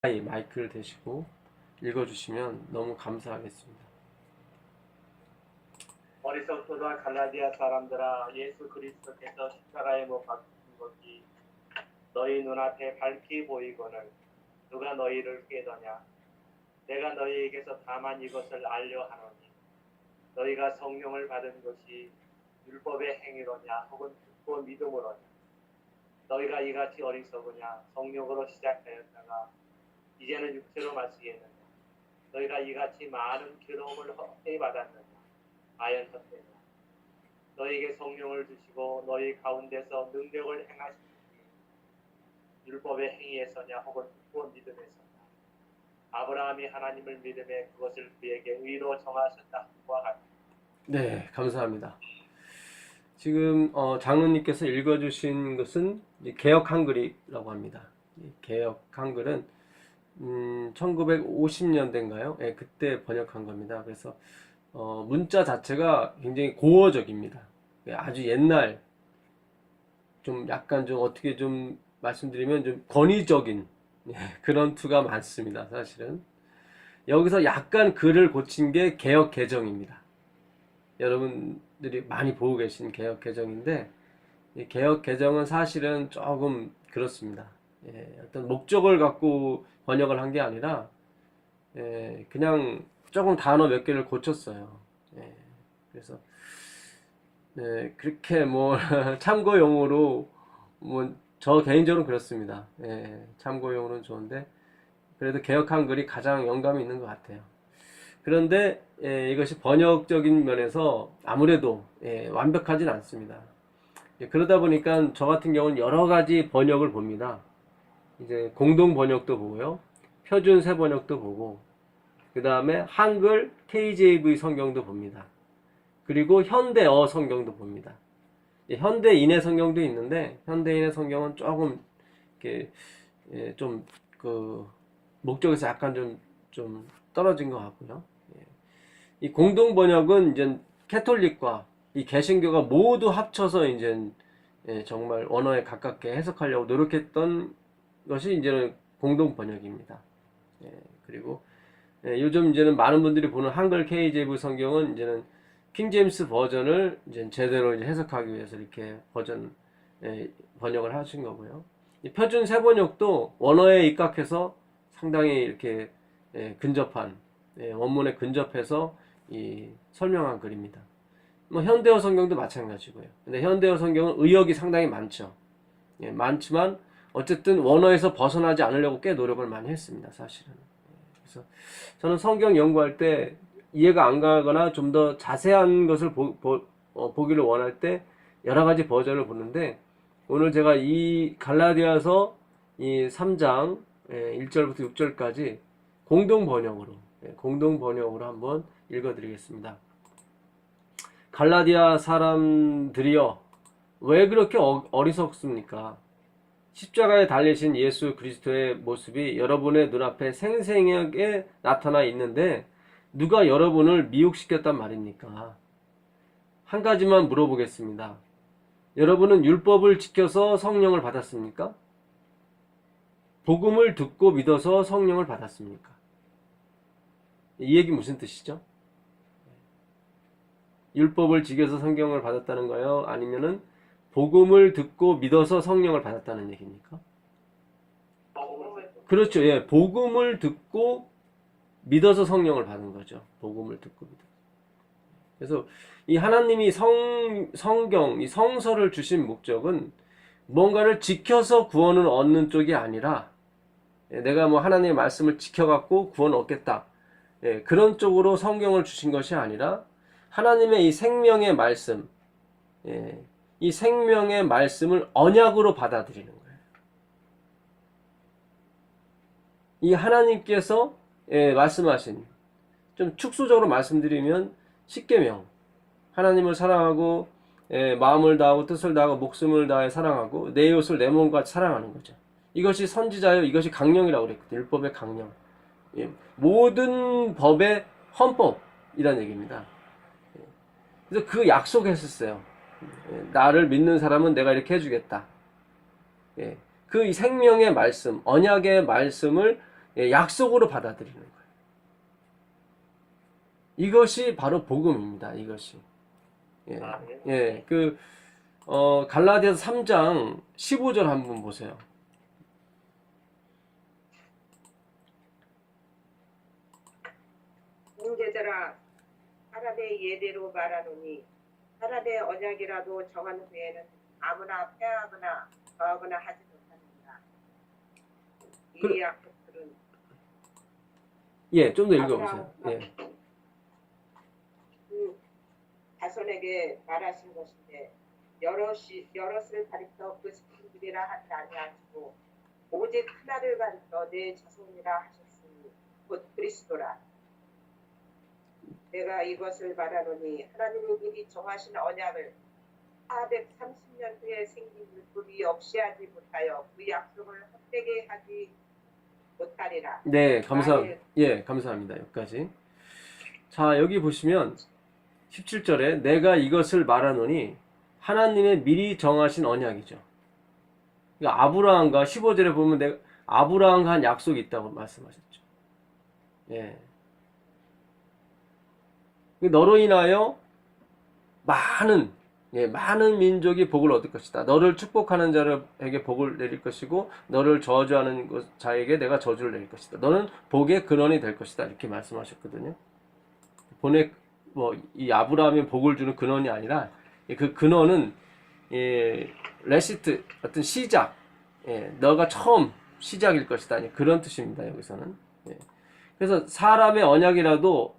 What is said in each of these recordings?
마이크를 대시고 읽어주시면 너무 감사하겠습니다. 어리석도다 갈라디아 사람들아, 예수 그리스도께서 십자가에 못 박히신 것이 너희 눈앞에 밝히 보이거늘 누가 너희를 깨더냐? 내가 너희에게서 다만 이것을 알려 하노니 너희가 성령을 받은 것이 율법의 행위로냐 혹은 듣고 믿음으로냐? 너희가 이같이 어리석으냐? 성령으로 시작하였다가 이제는 육체로 마치겠느냐? 너희가 이같이 많은 괴로움을 헛되이 받았느냐? 과연 헛되냐? 너희에게 성령을 주시고 너희 가운데서 능력을 행하시니 율법의 행위에서냐 혹은 듣고 믿음에서냐? 아브라함이 하나님을 믿음에 그것을 그에게 의로 정하셨다 함과 같다. 네, 감사합니다. 지금 장로님께서 읽어주신 것은 개역 한글이라고 합니다. 개역 한글은 1950년대인가요? 네, 그때 번역한 겁니다. 그래서 문자 자체가 굉장히 고어적입니다. 아주 옛날, 좀 약간 좀 어떻게 좀 말씀드리면 좀 권위적인 그런 투가 많습니다. 사실은 여기서 약간 글을 고친 게 개역 개정입니다. 여러분들이 많이 보고 계신 개역 개정인데, 이 개역 개정은 사실은 조금 그렇습니다. 어떤 목적을 갖고 번역을 한 게 아니라 그냥 조금 단어 몇 개를 고쳤어요. 그래서 그렇게 뭐 참고용으로 뭐 저 개인적으로 그렇습니다. 참고용으로는 좋은데 그래도 개역 한글이 가장 영감이 있는 것 같아요. 그런데 이것이 번역적인 면에서 아무래도 완벽하진 않습니다. 그러다 보니까 저 같은 경우는 여러 가지 번역을 봅니다. 이제 공동 번역도 보고요, 표준 새 번역도 보고, 그 다음에 한글 KJV 성경도 봅니다. 그리고 현대어 성경도 봅니다. 현대인의 성경도 있는데 현대인의 성경은 조금 이렇게 좀 그 목적에서 약간 좀 떨어진 것 같고요. 이 공동 번역은 이제 캐톨릭과 이 개신교가 모두 합쳐서 이제 정말 언어에 가깝게 해석하려고 노력했던 것이 이제는 공동 번역입니다. 그리고 요즘 이제는 많은 분들이 보는 한글 KJV 성경은 이제는 킹제임스 버전을 이제 제대로 이제 해석하기 위해서 이렇게 번역을 하신 거고요. 이 표준 새 번역도 원어에 입각해서 상당히 이렇게 근접한, 원문에 근접해서 이 설명한 글입니다. 뭐 현대어 성경도 마찬가지고요. 근데 현대어 성경은 의역이 상당히 많죠. 많지만 어쨌든 원어에서 벗어나지 않으려고 꽤 노력을 많이 했습니다. 사실은. 그래서 저는 성경 연구할 때 이해가 안 가거나 좀 더 자세한 것을 보기를 원할 때 여러 가지 버전을 보는데, 오늘 제가 이 갈라디아서 이 3장 1절부터 6절까지 공동 번역으로 한번 읽어드리겠습니다. 갈라디아 사람들이여, 왜 그렇게 어리석습니까? 십자가에 달리신 예수 그리스도의 모습이 여러분의 눈앞에 생생하게 나타나 있는데 누가 여러분을 미혹시켰단 말입니까? 한 가지만 물어보겠습니다. 여러분은 율법을 지켜서 성령을 받았습니까? 복음을 듣고 믿어서 성령을 받았습니까? 이 얘기 무슨 뜻이죠? 율법을 지켜서 성경을 받았다는 거예요? 아니면은 복음을 듣고 믿어서 성령을 받았다는 얘기입니까? 그렇죠. 복음을 듣고 믿어서 성령을 받은 거죠. 복음을 듣고 믿어. 그래서 이 하나님이 성경, 이 성서를 주신 목적은 뭔가를 지켜서 구원을 얻는 쪽이 아니라, 내가 뭐 하나님의 말씀을 지켜갖고 구원을 얻겠다, 그런 쪽으로 성경을 주신 것이 아니라 하나님의 이 생명의 말씀, 이 생명의 말씀을 언약으로 받아들이는 거예요. 이 하나님께서 말씀하신, 좀 축소적으로 말씀드리면 10계명, 하나님을 사랑하고 마음을 다하고 뜻을 다하고 목숨을 다해 사랑하고 내 이웃을 내 몸과 같이 사랑하는 거죠. 이것이 선지자요, 이것이 강령이라고 그랬거든요. 율법의 강령, 모든 법의 헌법이라는 얘기입니다. 그래서 그 약속했었어요. 나를 믿는 사람은 내가 이렇게 해주겠다. 그 생명의 말씀, 언약의 말씀을 약속으로 받아들이는 거예요. 이것이 바로 복음입니다. 이것이. 예, 아멘. 예, 갈라디아서 3장 15절 한번 보세요. 형제들아 사람의 예대로 말하노니 사람의 언약이라도 정한 후에는 아무나 폐하거나 더하거나 하지 못하느니라. 이 약속들은 예, 좀 더 읽어보세요. 예. 그 자손에게 말하신 것인데 여럿을 가리켜 그 스승들이라 하지 아니하시고 오직 하나를 가리켜 내 자손이라 하셨으니 곧 그리스도라. 내가 이것을 말하노니 하나님이 미리 정하신 언약을 430년 후에 생긴 율법이 없이 하지 못하여 그 약속을 헛되게 하지 못하리라. 네, 감사합니다. 여기까지. 자, 여기 보시면 17절에 내가 이것을 말하노니 하나님의 미리 정하신 언약이죠. 그러니까 아브라함과 15절에 보면 아브라함과 한 약속이 있다고 말씀하셨죠. 예. 너로 인하여 많은 민족이 복을 얻을 것이다. 너를 축복하는 자에게 복을 내릴 것이고 너를 저주하는 자에게 내가 저주를 내릴 것이다. 너는 복의 근원이 될 것이다. 이렇게 말씀하셨거든요. 이 아브라함이 복을 주는 근원이 아니라 그 근원은 레시트, 어떤 시작, 너가 처음 시작일 것이다. 그런 뜻입니다. 여기서는. 그래서 사람의 언약이라도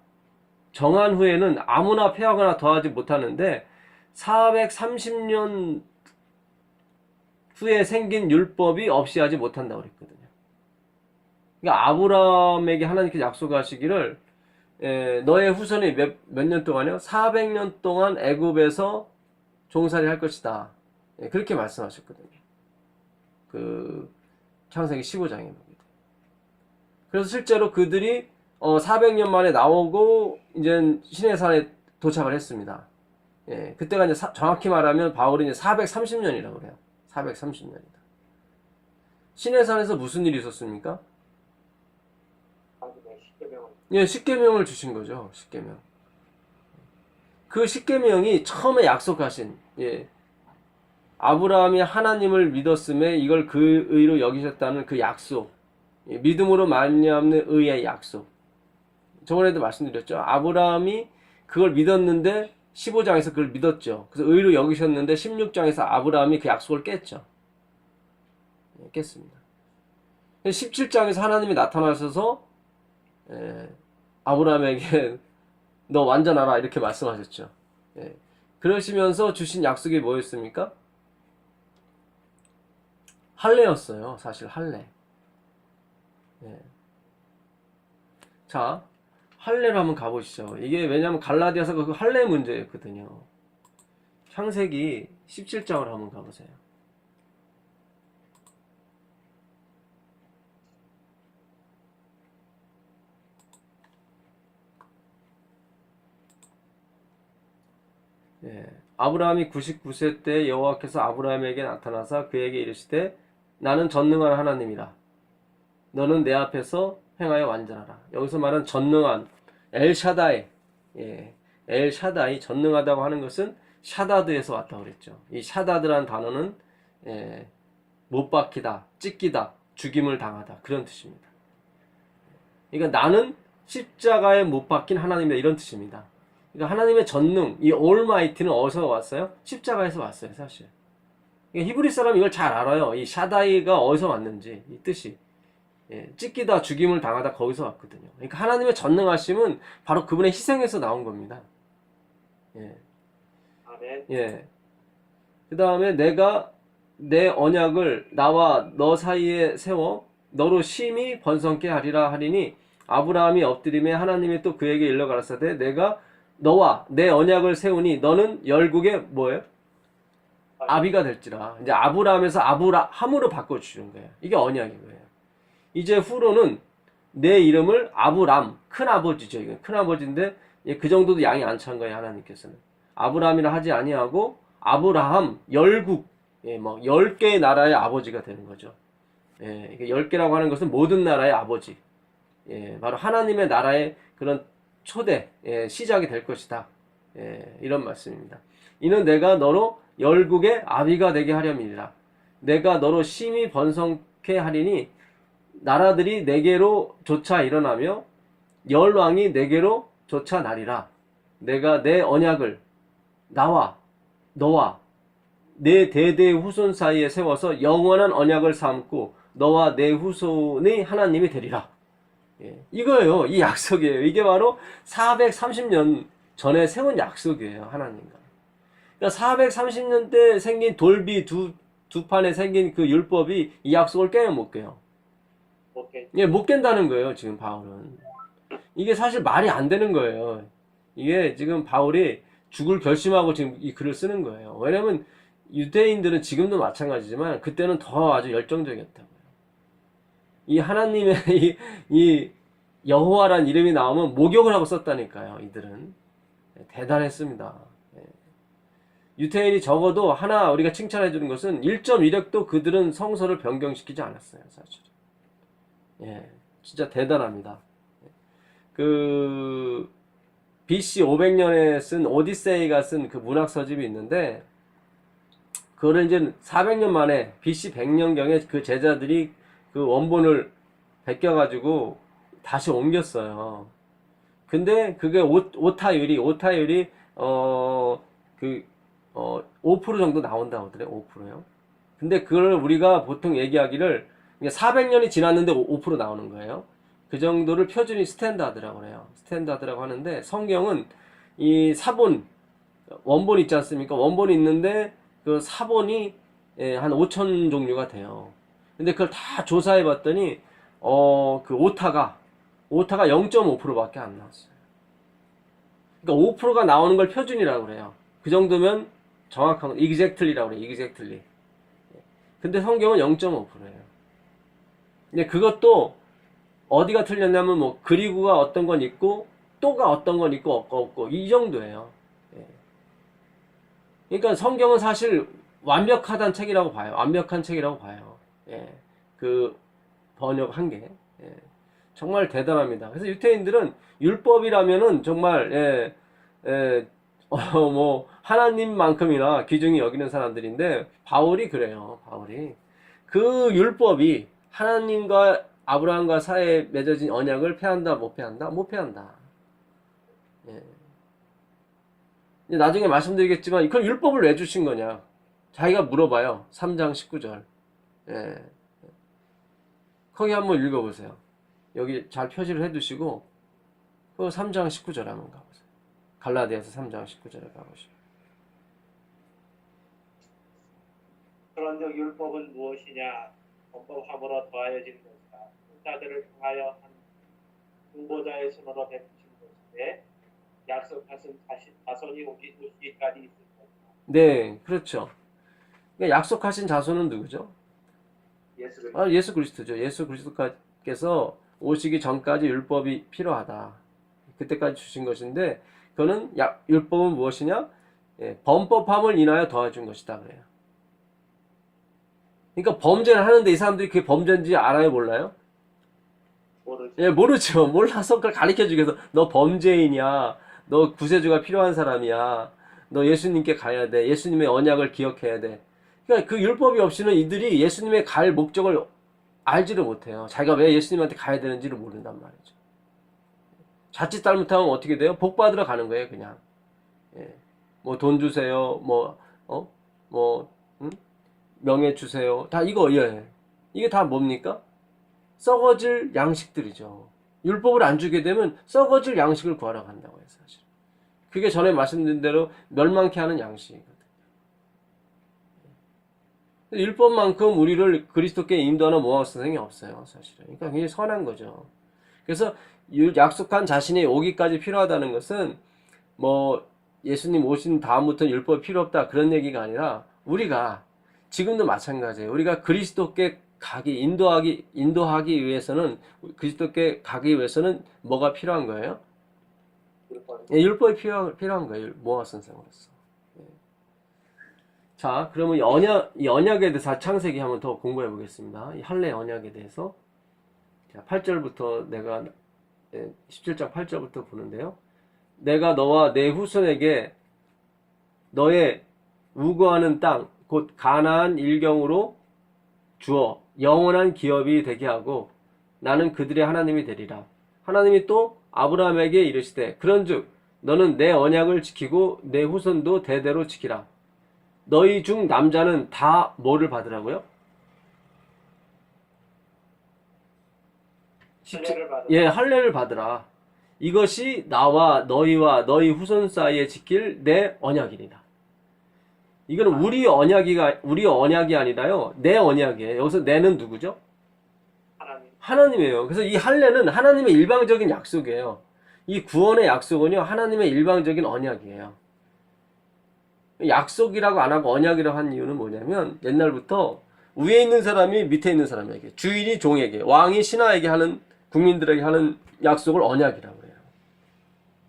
정한 후에는 아무나 폐하거나 더하지 못하는데 430년 후에 생긴 율법이 없이 하지 못한다고 그랬거든요. 그러니까 아브라함에게 하나님께서 약속하시기를 너의 후손이 몇 년 동안요? 400년 동안 애굽에서 종살이 할 것이다. 그렇게 말씀하셨거든요. 창세기 15장에 보게 돼요. 그래서 실제로 그들이 400년 만에 나오고 이제 시내산에 도착을 했습니다. 그때가 이제 정확히 말하면 바울이 이제 430년이라고 그래요. 430년이다. 시내산에서 무슨 일이 있었습니까? 십계명을 주신 거죠. 십계명. 그 십계명이 처음에 약속하신 아브라함이 하나님을 믿었음에 이걸 그 의로 여기셨다는 그 약속, 믿음으로 말미암는 의의 약속. 저번에도 말씀드렸죠. 아브라함이 그걸 믿었는데 15장에서 그걸 믿었죠. 그래서 의로 여기셨는데 16장에서 아브라함이 그 약속을 깼죠. 깼습니다. 17장에서 하나님이 나타나셔서 아브라함에게 너 완전하라 이렇게 말씀하셨죠. 그러시면서 주신 약속이 뭐였습니까? 할례였어요. 사실 할례. 자, 할례로 한번 가보시죠. 이게 왜냐하면 갈라디아서가 그 할례 문제였거든요. 창세기 17장으로 한번 가보세요. 아브라함이 99세 때 여호와께서 아브라함에게 나타나사 그에게 이르시되 나는 전능한 하나님이라. 너는 내 앞에서 행하여 완전하라. 여기서 말하는 전능한 엘샤다이, 엘샤다이 전능하다고 하는 것은 샤다드에서 왔다고 그랬죠. 이 샤다드라는 단어는 못 박히다, 찢기다, 죽임을 당하다 그런 뜻입니다. 그러니까 나는 십자가에 못 박힌 하나님이다 이런 뜻입니다. 그러니까 하나님의 전능, 이 올마이티는 어디서 왔어요? 십자가에서 왔어요, 사실. 그러니까 히브리 사람이 이걸 잘 알아요. 이 샤다이가 어디서 왔는지 이 뜻이. 찢기다 죽임을 당하다 거기서 왔거든요. 그러니까 하나님의 전능하심은 바로 그분의 희생에서 나온 겁니다. 아멘. 그 다음에 내가 내 언약을 나와 너 사이에 세워 너로 심히 번성케 하리라 하리니 아브라함이 엎드림에 하나님이 또 그에게 일러 가라사대 내가 너와 내 언약을 세우니 너는 열국의 뭐예요? 아비가 될지라. 이제 아브라함에서 아브라함으로 바꿔주시는 거예요. 이게 언약인 거예요. 이제 후로는 내 이름을 아브람, 큰아버지죠. 이건 큰아버지인데 그 정도도 양이 안 찬 거예요. 하나님께서는. 아브라함이라 하지 아니하고 아브라함, 열국, 10개의 나라의 아버지가 되는 거죠. 10개라고 하는 것은 모든 나라의 아버지. 예, 바로 하나님의 나라의 그런 초대, 예, 시작이 될 것이다. 예, 이런 말씀입니다. 이는 내가 너로 열국의 아비가 되게 하려니라. 내가 너로 심히 번성케 하리니 나라들이 내게로 조차 일어나며 열왕이 내게로 조차 나리라. 내가 내 언약을 나와 너와 내 대대의 후손 사이에 세워서 영원한 언약을 삼고 너와 내 후손의 하나님이 되리라. 예, 이거예요. 이 약속이에요. 이게 바로 430년 전에 세운 약속이에요. 하나님과. 그러니까 430년 때 생긴 돌비 두 판에 생긴 그 율법이 이 약속을 깨요, 못 깨요? 오케이. 예, 못 깬다는 거예요, 지금 바울은. 이게 사실 말이 안 되는 거예요. 이게 지금 바울이 죽을 결심하고 지금 이 글을 쓰는 거예요. 왜냐면 유대인들은 지금도 마찬가지지만 그때는 더 아주 열정적이었다고요. 이 하나님의 이 여호와란 이름이 나오면 목욕을 하고 썼다니까요. 이들은 대단했습니다. 유대인이 적어도 하나 우리가 칭찬해 주는 것은 1.1획도 그들은 성서를 변경시키지 않았어요. 사실. 예, 진짜 대단합니다. 그 BC 500년에 쓴 오디세이가 쓴 그 문학 서집이 있는데 그거를 이제 400년 만에 BC 100년경에 그 제자들이 그 원본을 베껴가지고 다시 옮겼어요. 근데 그게 오타율이 5% 정도 나온다고 하더래요. 5%요. 근데 그걸 우리가 보통 얘기하기를 400년이 지났는데 5% 나오는 거예요. 그 정도를 표준이 스탠다드라고 해요. 스탠다드라고 하는데 성경은 이 사본 원본 있지 않습니까? 원본이 있는데 그 사본이 한 5천 종류가 돼요. 근데 그걸 다 조사해 봤더니 그 오타가 0.5%밖에 안 나왔어요. 그러니까 5%가 나오는 걸 표준이라고 그래요. 그 정도면 정확한 exactly라고 그래요. exactly. 근데 성경은 0.5%예요. 근데 그것도 어디가 틀렸냐면 뭐 그리고가 어떤 건 있고 또가 어떤 건 있고 없고 이 정도예요. 그러니까 성경은 사실 완벽하단 책이라고 봐요. 완벽한 책이라고 봐요. 예. 그 번역한 게 정말 대단합니다. 그래서 유태인들은 율법이라면은 정말 뭐 하나님만큼이나 귀중히 여기는 사람들인데 바울이 그래요. 바울이 그 율법이 하나님과 아브라함과 사이에 맺어진 언약을 폐한다, 못 폐한다? 못 폐한다. 예. 나중에 말씀드리겠지만 그럼 율법을 왜 주신 거냐? 자기가 물어봐요. 3장 19절. 예. 거기 한번 읽어보세요. 여기 잘 표시를 해두시고 그 3장 19절 한번 가보세요. 갈라디아서 3장 19절에 가보시죠. 그런즉 율법은 무엇이냐? 범법함으로 더하여진 것이다. 자들을 통하여 한 중보자의 손으로 베푸신 것인데 약속하신 자손이 오기까지 있을 것이다. 네, 그렇죠. 그러니까 약속하신 자손은 누구죠? 예수 그리스도. 예수 그리스도죠. 예수 그리스도께서 오시기 전까지 율법이 필요하다. 그때까지 주신 것인데 그거는 율법은 무엇이냐? 범법함을 인하여 더해준 것이다 그래요. 그러니까 범죄를 하는데 이 사람들이 그게 범죄인지 알아요, 몰라요? 모르죠. 예, 모르죠. 몰라서 그걸 가르쳐주기 위해서 너 범죄인이야. 너 구세주가 필요한 사람이야. 너 예수님께 가야 돼. 예수님의 언약을 기억해야 돼. 그러니까 그 율법이 없이는 이들이 예수님의 갈 목적을 알지를 못해요. 자기가 왜 예수님한테 가야 되는지를 모른단 말이죠. 자칫 잘못하면 어떻게 돼요? 복 받으러 가는 거예요, 그냥. 뭐 돈 주세요. 명예 주세요. 다 이거, 이게 다 뭡니까? 썩어질 양식들이죠. 율법을 안 주게 되면 썩어질 양식을 구하러 간다고 해요, 사실. 그게 전에 말씀드린 대로 멸망케 하는 양식이거든요. 율법만큼 우리를 그리스도께 인도하는 모학 선생이 없어요, 사실은. 그러니까 굉장히 선한 거죠. 그래서 약속한 자신이 오기까지 필요하다는 것은 뭐 예수님 오신 다음부터는 율법이 필요 없다 그런 얘기가 아니라 우리가 지금도 마찬가지예요. 우리가 그리스도께 인도하기 위해서는 그리스도께 가기 위해서는 뭐가 필요한 거예요? 율법이 필요한 거예요. 모학 선생으로서. 자, 그러면 이 언약에 대해서 창세기 한번 더 공부해 보겠습니다. 이 할례 언약에 대해서. 자, 8절부터 내가 17장 8절부터 보는데요. 내가 너와 내 후손에게 너의 우거하는 땅 곧 가나안 일경으로 주어 영원한 기업이 되게 하고 나는 그들의 하나님이 되리라. 하나님이 또 아브라함에게 이르시되 그런즉 너는 내 언약을 지키고 내 후손도 대대로 지키라. 너희 중 남자는 다 뭐를 받으라고요? 할례를 받으라. 예, 할례를 받으라. 이것이 나와 너희와 너희 후손 사이에 지킬 내 언약이니라. 이거는 우리 언약이 아니라요. 내 언약이에요. 여기서 내는 누구죠? 하나님. 하나님이에요. 그래서 이 할례는 하나님의 일방적인 약속이에요. 이 구원의 약속은요, 하나님의 일방적인 언약이에요. 약속이라고 안 하고 언약이라고 한 이유는 뭐냐면, 옛날부터 위에 있는 사람이 밑에 있는 사람에게, 주인이 종에게, 왕이 신하에게 하는, 국민들에게 하는 약속을 언약이라고 해요.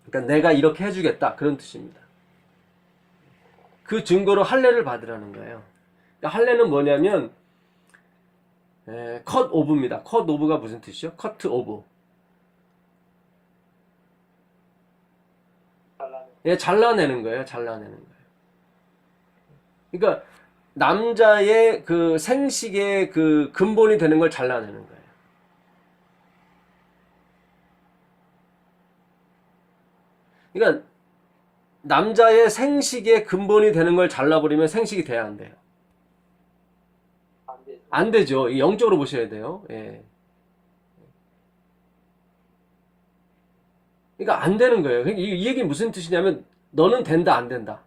그러니까 내가 이렇게 해주겠다. 그런 뜻입니다. 그 증거로 할례를 받으라는 거예요. 그러니까 할례는 뭐냐면, 컷 오브입니다. 컷 오브가 무슨 뜻이요? 커트 오브. 예, 잘라내는 거예요. 잘라내는 거예요. 그러니까 남자의 그 생식의 그 근본이 되는 걸 잘라내는 거예요. 그러니까 남자의 생식의 근본이 되는 걸 잘라버리면 생식이 돼야 안 돼요. 안 되죠. 안 되죠. 영적으로 보셔야 돼요. 예. 그러니까 안 되는 거예요. 이 얘기 무슨 뜻이냐면 너는 된다 안 된다.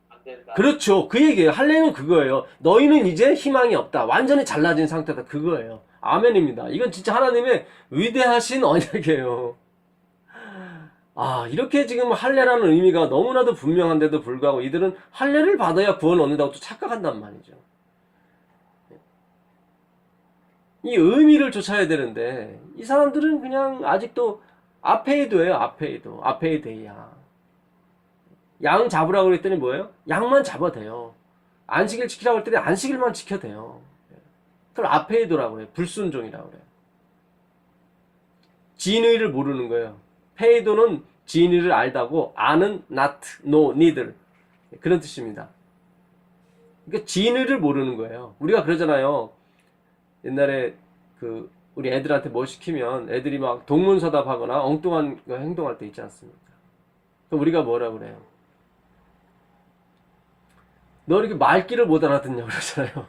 안 된다. 그렇죠. 그 얘기예요. 할례는 그거예요. 너희는 이제 희망이 없다. 완전히 잘라진 상태다. 그거예요. 아멘입니다. 이건 진짜 하나님의 위대하신 언약이에요. 아, 이렇게 지금 할례라는 의미가 너무나도 분명한데도 불구하고 이들은 할례를 받아야 구원을 얻는다고 또 착각한단 말이죠. 이 의미를 쫓아야 되는데 이 사람들은 그냥 아직도 아페이도예요. 아페이데이야. 양 잡으라고 그랬더니 뭐예요? 양만 잡아도 돼요. 안식일 지키라고 했더니 안식일만 지켜도 돼요. 그걸 아페이도라고 해요. 불순종이라고 그래요. 진의를 모르는 거예요. 페이도는 진의를 알다고, 아는 not, no, neither. 그런 뜻입니다. 그러니까 진의를 모르는 거예요. 우리가 그러잖아요. 옛날에 우리 애들한테 뭐 시키면 애들이 막 동문서답하거나 엉뚱한 거 행동할 때 있지 않습니까? 그럼 우리가 뭐라 그래요? 너 이렇게 말귀를 못 알아듣냐고 그러잖아요.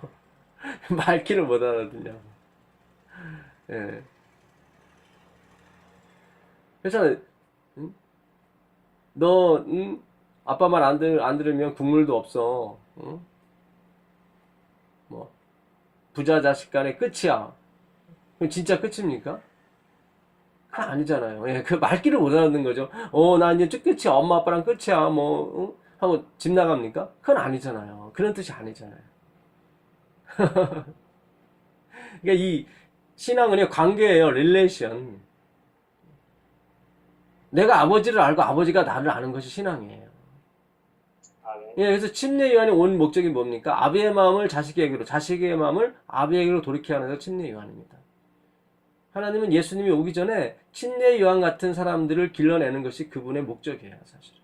말귀를 못 알아듣냐고. 예. 그래서 너 아빠 말 안 들으면 국물도 없어. 응? 뭐 부자 자식 간의 끝이야. 그럼 진짜 끝입니까? 그건 아니잖아요. 예, 그 말귀를 못 알아듣는 거죠. 나 이제 끝이야. 엄마 아빠랑 끝이야. 뭐 하고 집 나갑니까? 그건 아니잖아요. 그런 뜻이 아니잖아요. 그러니까 이 신앙은요, 관계예요. 릴레이션. 내가 아버지를 알고 아버지가 나를 아는 것이 신앙이에요. 아멘. 예, 그래서 침례 요한이 온 목적이 뭡니까? 아비의 마음을 자식에게로, 자식의 마음을 아비에게로 돌이키게 하는 것이 침례 요한입니다. 하나님은 예수님이 오기 전에 침례 요한 같은 사람들을 길러내는 것이 그분의 목적이에요, 사실.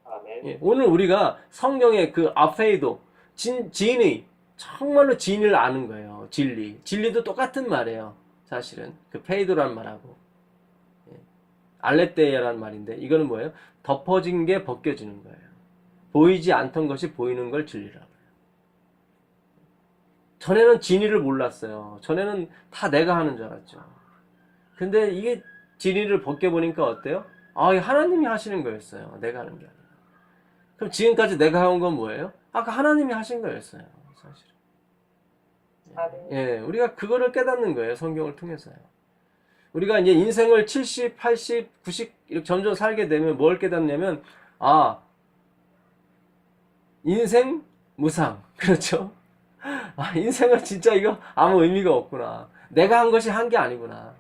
아멘. 예, 오늘 우리가 성경의 그 아페이도, 진의, 정말로 진리를 아는 거예요. 진리도 똑같은 말이에요. 사실은 그 페이도란 말하고 알레테이아란 말인데 이거는 뭐예요? 덮어진 게 벗겨지는 거예요. 보이지 않던 것이 보이는 걸 진리라고 해요. 전에는 진리를 몰랐어요. 전에는 다 내가 하는 줄 알았죠. 근데 이게 진리를 벗겨보니까 어때요? 아, 이게 하나님이 하시는 거였어요. 내가 하는 게 아니라. 그럼 지금까지 내가 해온 건 뭐예요? 아까 하나님이 하신 거였어요. 사실은. 예, 우리가 그거를 깨닫는 거예요. 성경을 통해서요. 우리가 이제 인생을 70, 80, 90 이렇게 점점 살게 되면 뭘 깨닫냐면, 아, 인생 무상. 그렇죠? 아, 인생은 진짜 이거 아무 의미가 없구나. 내가 한 것이 한 게 아니구나.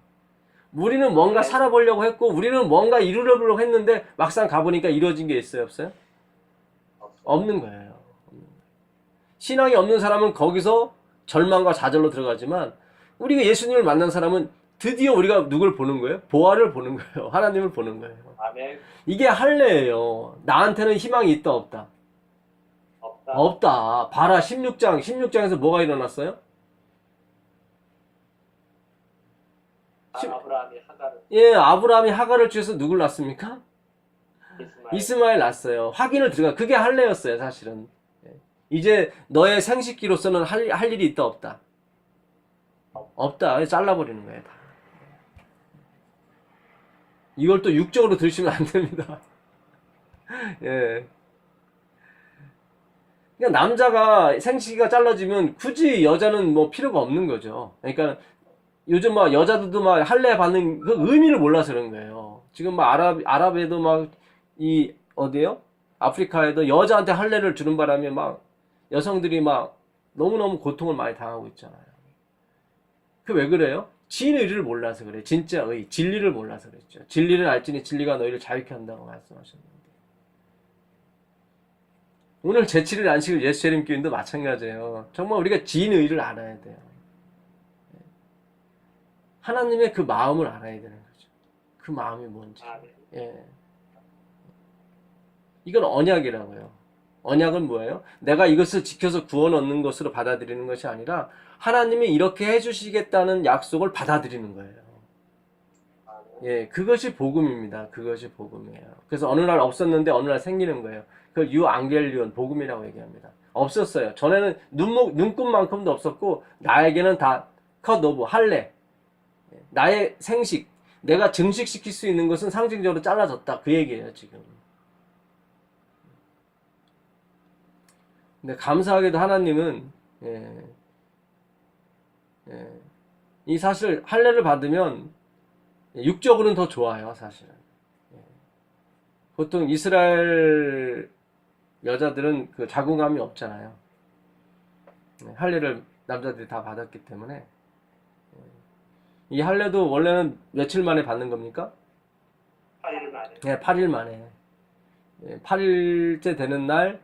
우리는 뭔가 살아보려고 했고, 우리는 뭔가 이루려고 했는데, 막상 가보니까 이루어진 게 있어요, 없어요? 없는 거예요. 신앙이 없는 사람은 거기서 절망과 좌절로 들어가지만, 우리가 예수님을 만난 사람은 드디어 우리가 누굴 보는 거예요? 보아를 보는 거예요. 하나님을 보는 거예요. 아멘. 이게 할례예요. 나한테는 희망이 있다 없다? 없다. 없다. 봐라 16장에서 뭐가 일어났어요? 아브라함이 하가를 예, 아브라함이 하가를 취해서 누굴 낳습니까? 이스마엘. 이스마엘 낳았어요. 확인을 들어가. 그게 할례였어요, 사실은. 예. 이제 너의 생식기로서는 할 일이 있다 없다? 없다. 잘라버리는 거예요, 다. 이걸 또 육적으로 들으시면 안 됩니다. 예. 그러니까 남자가 생식기가 잘라지면 굳이 여자는 뭐 필요가 없는 거죠. 그러니까 요즘 막 여자들도 막 할례 받는 그 의미를 몰라서 그런 거예요. 지금 막 아랍에도 막 이 어디요? 아프리카에도 여자한테 할례를 주는 바람에 막 여성들이 막 너무너무 고통을 많이 당하고 있잖아요. 그 왜 그래요? 진의를 몰라서 그래. 진짜 진리를 몰라서 그랬죠. 진리를 알지니 진리가 너희를 자유케 한다고 말씀하셨는데. 오늘 제7일 안식일 예수재림 교인도 마찬가지예요. 정말 우리가 진의를 알아야 돼요. 하나님의 그 마음을 알아야 되는 거죠. 그 마음이 뭔지. 아멘. 예. 이건 언약이라고요. 언약은 뭐예요? 내가 이것을 지켜서 구원 얻는 것으로 받아들이는 것이 아니라 하나님이 이렇게 해주시겠다는 약속을 받아들이는 거예요. 아멘. 예, 그것이 복음입니다. 그것이 복음이에요. 그래서 어느 날 없었는데 어느 날 생기는 거예요. 그걸 유앙겔리온 복음이라고 얘기합니다. 없었어요. 전에는 눈꽃만큼도 없었고 나에게는 다 컷 오브 할례, 나의 생식, 내가 증식시킬 수 있는 것은 상징적으로 잘라졌다. 그 얘기예요, 지금. 근데 감사하게도 하나님은 이 사실 할례를 받으면 육적으로는 더 좋아요, 사실은. 보통 이스라엘 여자들은 그 자궁감이 없잖아요. 할례를 남자들이 다 받았기 때문에. 이 할례도 원래는 며칠 만에 받는 겁니까? 8일 만에. 네, 8일 만에. 8일째 되는 날,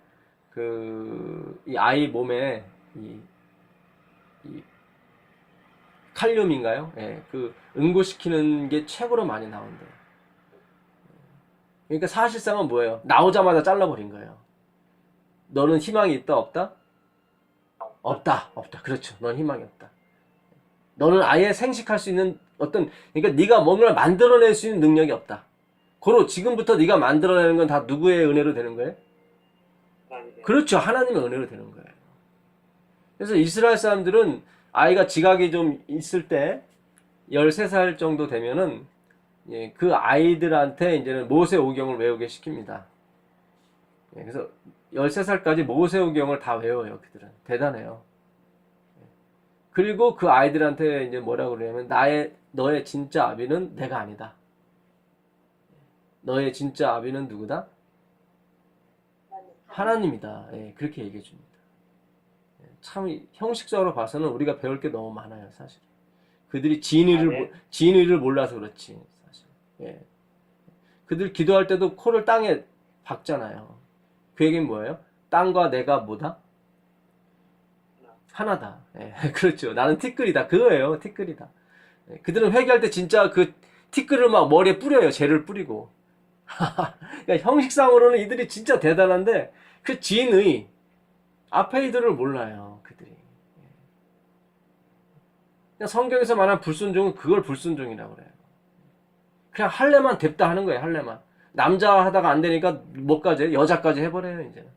이 아이 몸에, 이 칼륨인가요? 예, 응고시키는 게 최고로 많이 나온대요. 그러니까 사실상은 뭐예요? 나오자마자 잘라버린 거예요. 너는 희망이 있다, 없다? 없다. 그렇죠. 넌 희망이 없다. 너는 아예 생식할 수 있는 그러니까 네가 뭔가를 만들어낼 수 있는 능력이 없다. 고로 지금부터 네가 만들어내는 건 다 누구의 은혜로 되는 거예요? 하나님의 그렇죠. 하나님의 은혜로 되는 거예요. 그래서 이스라엘 사람들은 아이가 지각이 좀 있을 때 13살 정도 되면은 그 아이들한테 이제는 모세오경을 외우게 시킵니다. 그래서 13살까지 모세오경을 다 외워요. 그들은. 대단해요. 그리고 그 아이들한테 이제 뭐라고 그러냐면 너의 진짜 아비는 내가 아니다. 너의 진짜 아비는 누구다? 하나님이다. 그렇게 얘기해 줍니다. 참 형식적으로 봐서는 우리가 배울 게 너무 많아요, 사실. 그들이 진의를 몰라서 그렇지, 사실. 그들 기도할 때도 코를 땅에 박잖아요. 그 얘기는 뭐예요? 땅과 내가 뭐다? 하나다. 그렇죠. 나는 티끌이다. 그거예요, 티끌이다. 그들은 회개할 때 진짜 그 티끌을 막 머리에 뿌려요, 재를 뿌리고. 그러니까 형식상으로는 이들이 진짜 대단한데 그 진의 앞에 이들을 몰라요, 그들이. 그냥 성경에서 말하는 불순종은 그걸 불순종이라고 그래요. 그냥 할례만 뎁다 하는 거예요, 할례만. 남자 하다가 안 되니까 뭐까지 해? 여자까지 해버려요, 이제는.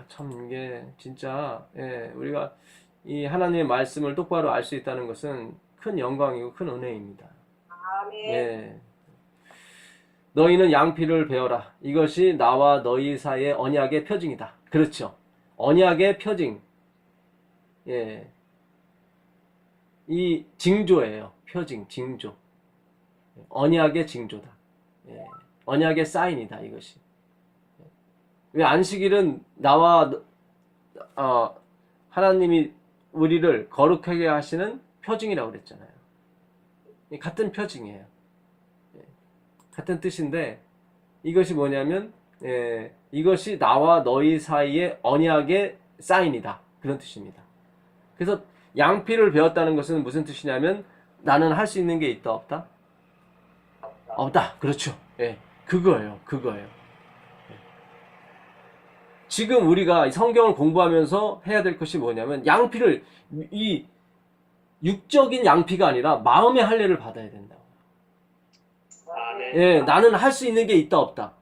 참 이게 진짜 우리가 이 하나님의 말씀을 똑바로 알 수 있다는 것은 큰 영광이고 큰 은혜입니다. 아멘. 너희는 양피를 베어라. 이것이 나와 너희 사이의 언약의 표징이다. 그렇죠. 언약의 표징. 이 징조예요. 표징, 징조. 언약의 징조다. 언약의 사인이다, 이것이. 왜 안식일은 나와 하나님이 우리를 거룩하게 하시는 표징이라고 그랬잖아요. 같은 표징이에요. 같은 뜻인데 이것이 뭐냐면 이것이 나와 너희 사이의 언약의 사인이다. 그런 뜻입니다. 그래서 양피를 배웠다는 것은 무슨 뜻이냐면 나는 할 수 있는 게 있다 없다? 없다. 그렇죠. 예. 그거예요. 그거예요. 지금 우리가 성경을 공부하면서 해야 될 것이 뭐냐면 양피를 이 육적인 양피가 아니라 마음의 할례를 받아야 된다고. 아멘. 예, 나는 할 수 있는 게 있다 없다?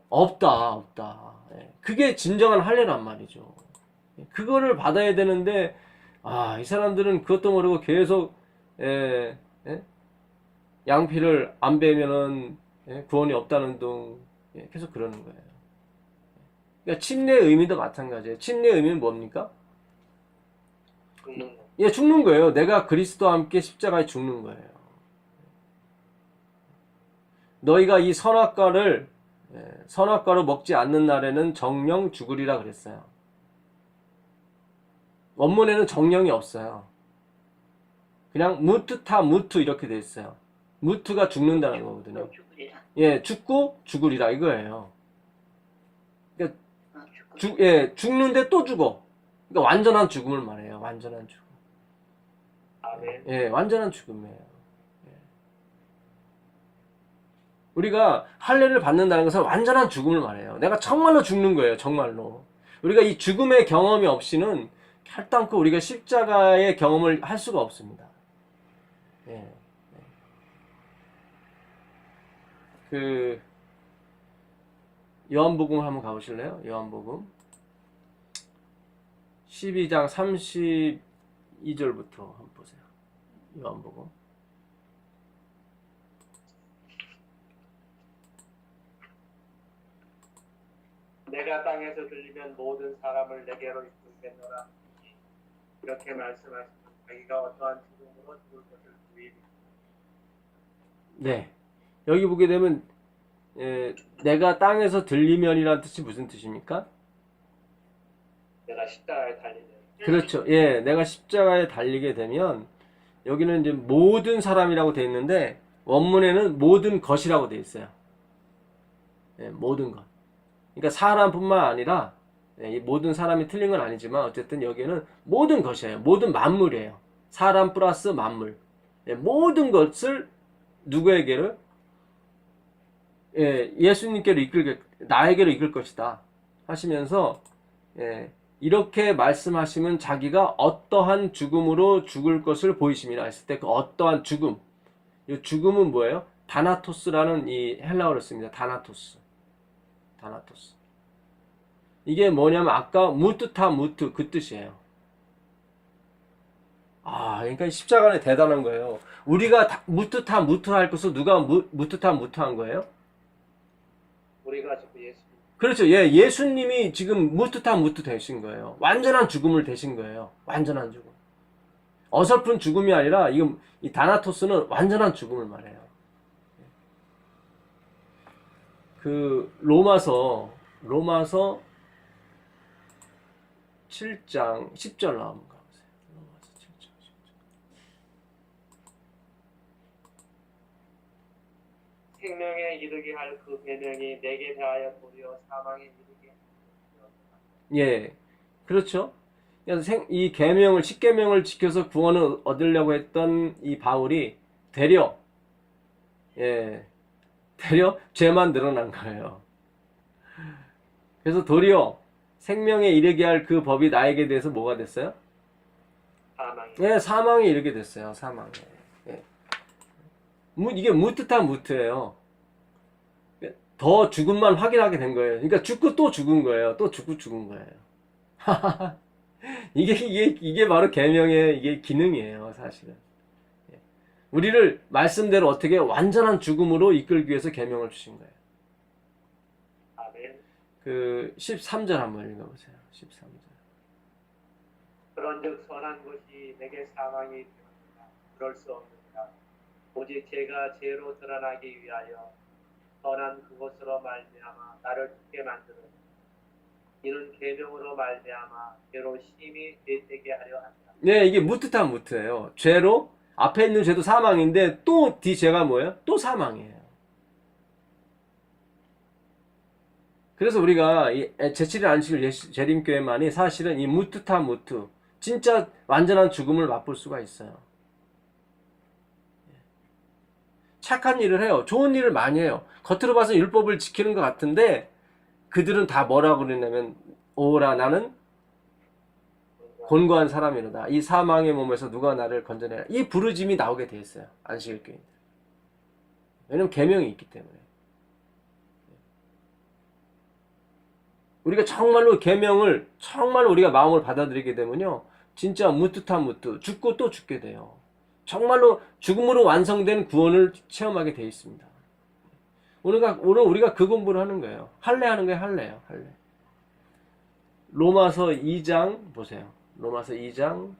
없다, 없다. 예, 그게 진정한 할례란 말이죠. 예, 그거를 받아야 되는데 이 사람들은 그것도 모르고 계속 양피를 안 베면은 구원이 없다는 둥 계속 그러는 거예요. 그러니까 침례의 의미도 마찬가지예요. 침례의 의미는 뭡니까? 죽는 거. 예, 죽는 거예요. 내가 그리스도와 함께 십자가에 죽는 거예요. 너희가 이 선악과를 선악과로 먹지 않는 날에는 정령 죽으리라 그랬어요. 원문에는 정령이 없어요. 그냥 무트타 무트 이렇게 돼 있어요. 무트가 죽는다는 거거든요. 죽으리라. 예, 죽고 죽으리라 이거예요. 그러니까 죽고. 죽는데 또 죽어. 그러니까 완전한 죽음을 말해요. 완전한 죽음. 아멘. 예, 완전한 죽음이에요. 예. 우리가 할례를 받는다는 것은 완전한 죽음을 말해요. 내가 정말로 죽는 거예요. 정말로. 우리가 이 죽음의 경험이 없이는 결단코 우리가 십자가의 경험을 할 수가 없습니다. 예. 그 요한복음 한번 가보실래요? 요한복음 12장 32절부터 한번 보세요. 요한복음. 내가 땅에서 들리면 모든 사람을 내게로 이끌겠노라. 이렇게 말씀하시면 자기가 어떠한 죽음으로 죽을 것을 주의. 네. 여기 보게 되면 내가 땅에서 들리면이라는 뜻이 무슨 뜻입니까? 내가 십자가에 달리는. 그렇죠. 예, 내가 십자가에 달리게 되면 여기는 이제 모든 사람이라고 되어 있는데 원문에는 모든 것이라고 되어 있어요. 예, 모든 것. 그러니까 사람뿐만 아니라 이 모든 사람이 틀린 건 아니지만 어쨌든 여기에는 모든 것이에요. 모든 만물이에요. 사람 플러스 만물. 예, 모든 것을 누구에게를 예수님께로 나에게로 이끌 것이다 하시면서 이렇게 말씀하시면 자기가 어떠한 죽음으로 죽을 것을 보이심이라 했을 때 그 어떠한 죽음, 이 죽음은 뭐예요? 다나토스라는 이 헬라어를 씁니다. 다나토스. 이게 뭐냐면 아까 무트타 무트 그 뜻이에요. 그러니까 십자가는 대단한 거예요. 우리가 무트타 무트 할 것을 누가 무트타 무트 한 거예요? 우리가 지금 예수. 그렇죠. 예, 예수님이 지금 무트타 무트 되신 거예요. 완전한 죽음을 되신 거예요. 완전한 죽음. 어설픈 죽음이 아니라 이 다나토스는 완전한 죽음을 말해요. 그 로마서 7장 10절 나오면 가보세요. 로마서 7장 10절. 생명에 이르게 할 그 계명이 내게 대하여 도리어 사망에 이르게 하였다. 예, 그렇죠. 그래서 이 계명을 10계명을 지켜서 구원을 얻으려고 했던 이 바울이 되려 죄만 늘어난 거예요. 그래서 도리어 생명에 이르게 할 그 법이 나에게 대해서 뭐가 됐어요? 사망에. 예, 사망에 이르게 됐어요. 사망에. 예. 이게 무트타 무트예요. 더 죽음만 확인하게 된 거예요. 그러니까 죽고 또 죽은 거예요. 또 죽고 죽은 거예요. 이게 바로 계명의 이게 기능이에요, 사실은. 예. 우리를 말씀대로 어떻게 완전한 죽음으로 이끌기 위해서 계명을 주신 거예요. 아멘. 그 13절 한번 읽어보세요. 13절. 그런즉 선한 것이 내게 사망이 되었다. 그럴 수 없느니라. 오직 죄가 죄로 드러나기 위하여 선한 그것으로 말미암아 나를 죽게 만드는 이는 계명으로 말미암아 죄로 심히 죄되게 하려 한다. 네, 이게 무트타 무트예요. 죄로 앞에 있는 죄도 사망인데 또 뒤 죄가 뭐예요? 또 사망이에요. 그래서 우리가 이 제7일 안식일 재림교회만이 사실은 이 무트타 무트 진짜 완전한 죽음을 맛볼 수가 있어요. 착한 일을 해요. 좋은 일을 많이 해요. 겉으로 봐서 율법을 지키는 것 같은데 그들은 다 뭐라고 그러냐면 오라 나는 곤고한 사람이로다. 이 사망의 몸에서 누가 나를 건져내라. 이 부르짐이 나오게 돼 있어요. 안식일 교인들. 왜냐면 계명이 있기 때문에. 우리가 정말로 계명을 정말로 우리가 마음을 받아들이게 되면요. 진짜 무뜻한 무뜻 죽고 또 죽게 돼요. 정말로 죽음으로 완성된 구원을 체험하게 돼 있습니다. 오늘 우리가 그 공부를 하는 거예요. 할례 하는 거예요. 할례요. 할례. 로마서 2장 보세요. 로마서 2장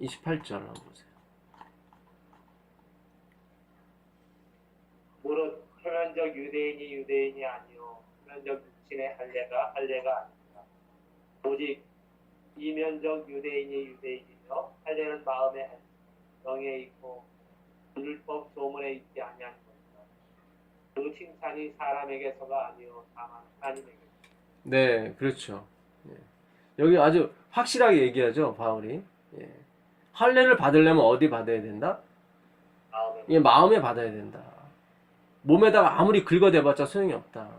28절 한번 보세요. 무릇 표면적 유대인이 아니요 표면적 육신의 할례가 아닙니다. 오직 이면적 유대인이며 할례는 마음의 영에 있고 율법 소문에 있지 아니한 것이다. 그 칭찬이 사람에게서가 아니요 다만 하나님에게. 네, 그렇죠. 예. 여기 아주 확실하게 얘기하죠, 바울이. 예. 할례를 받으려면 어디 받아야 된다? 예, 마음에 받아야 된다. 몸에다가 아무리 긁어대봤자 소용이 없다.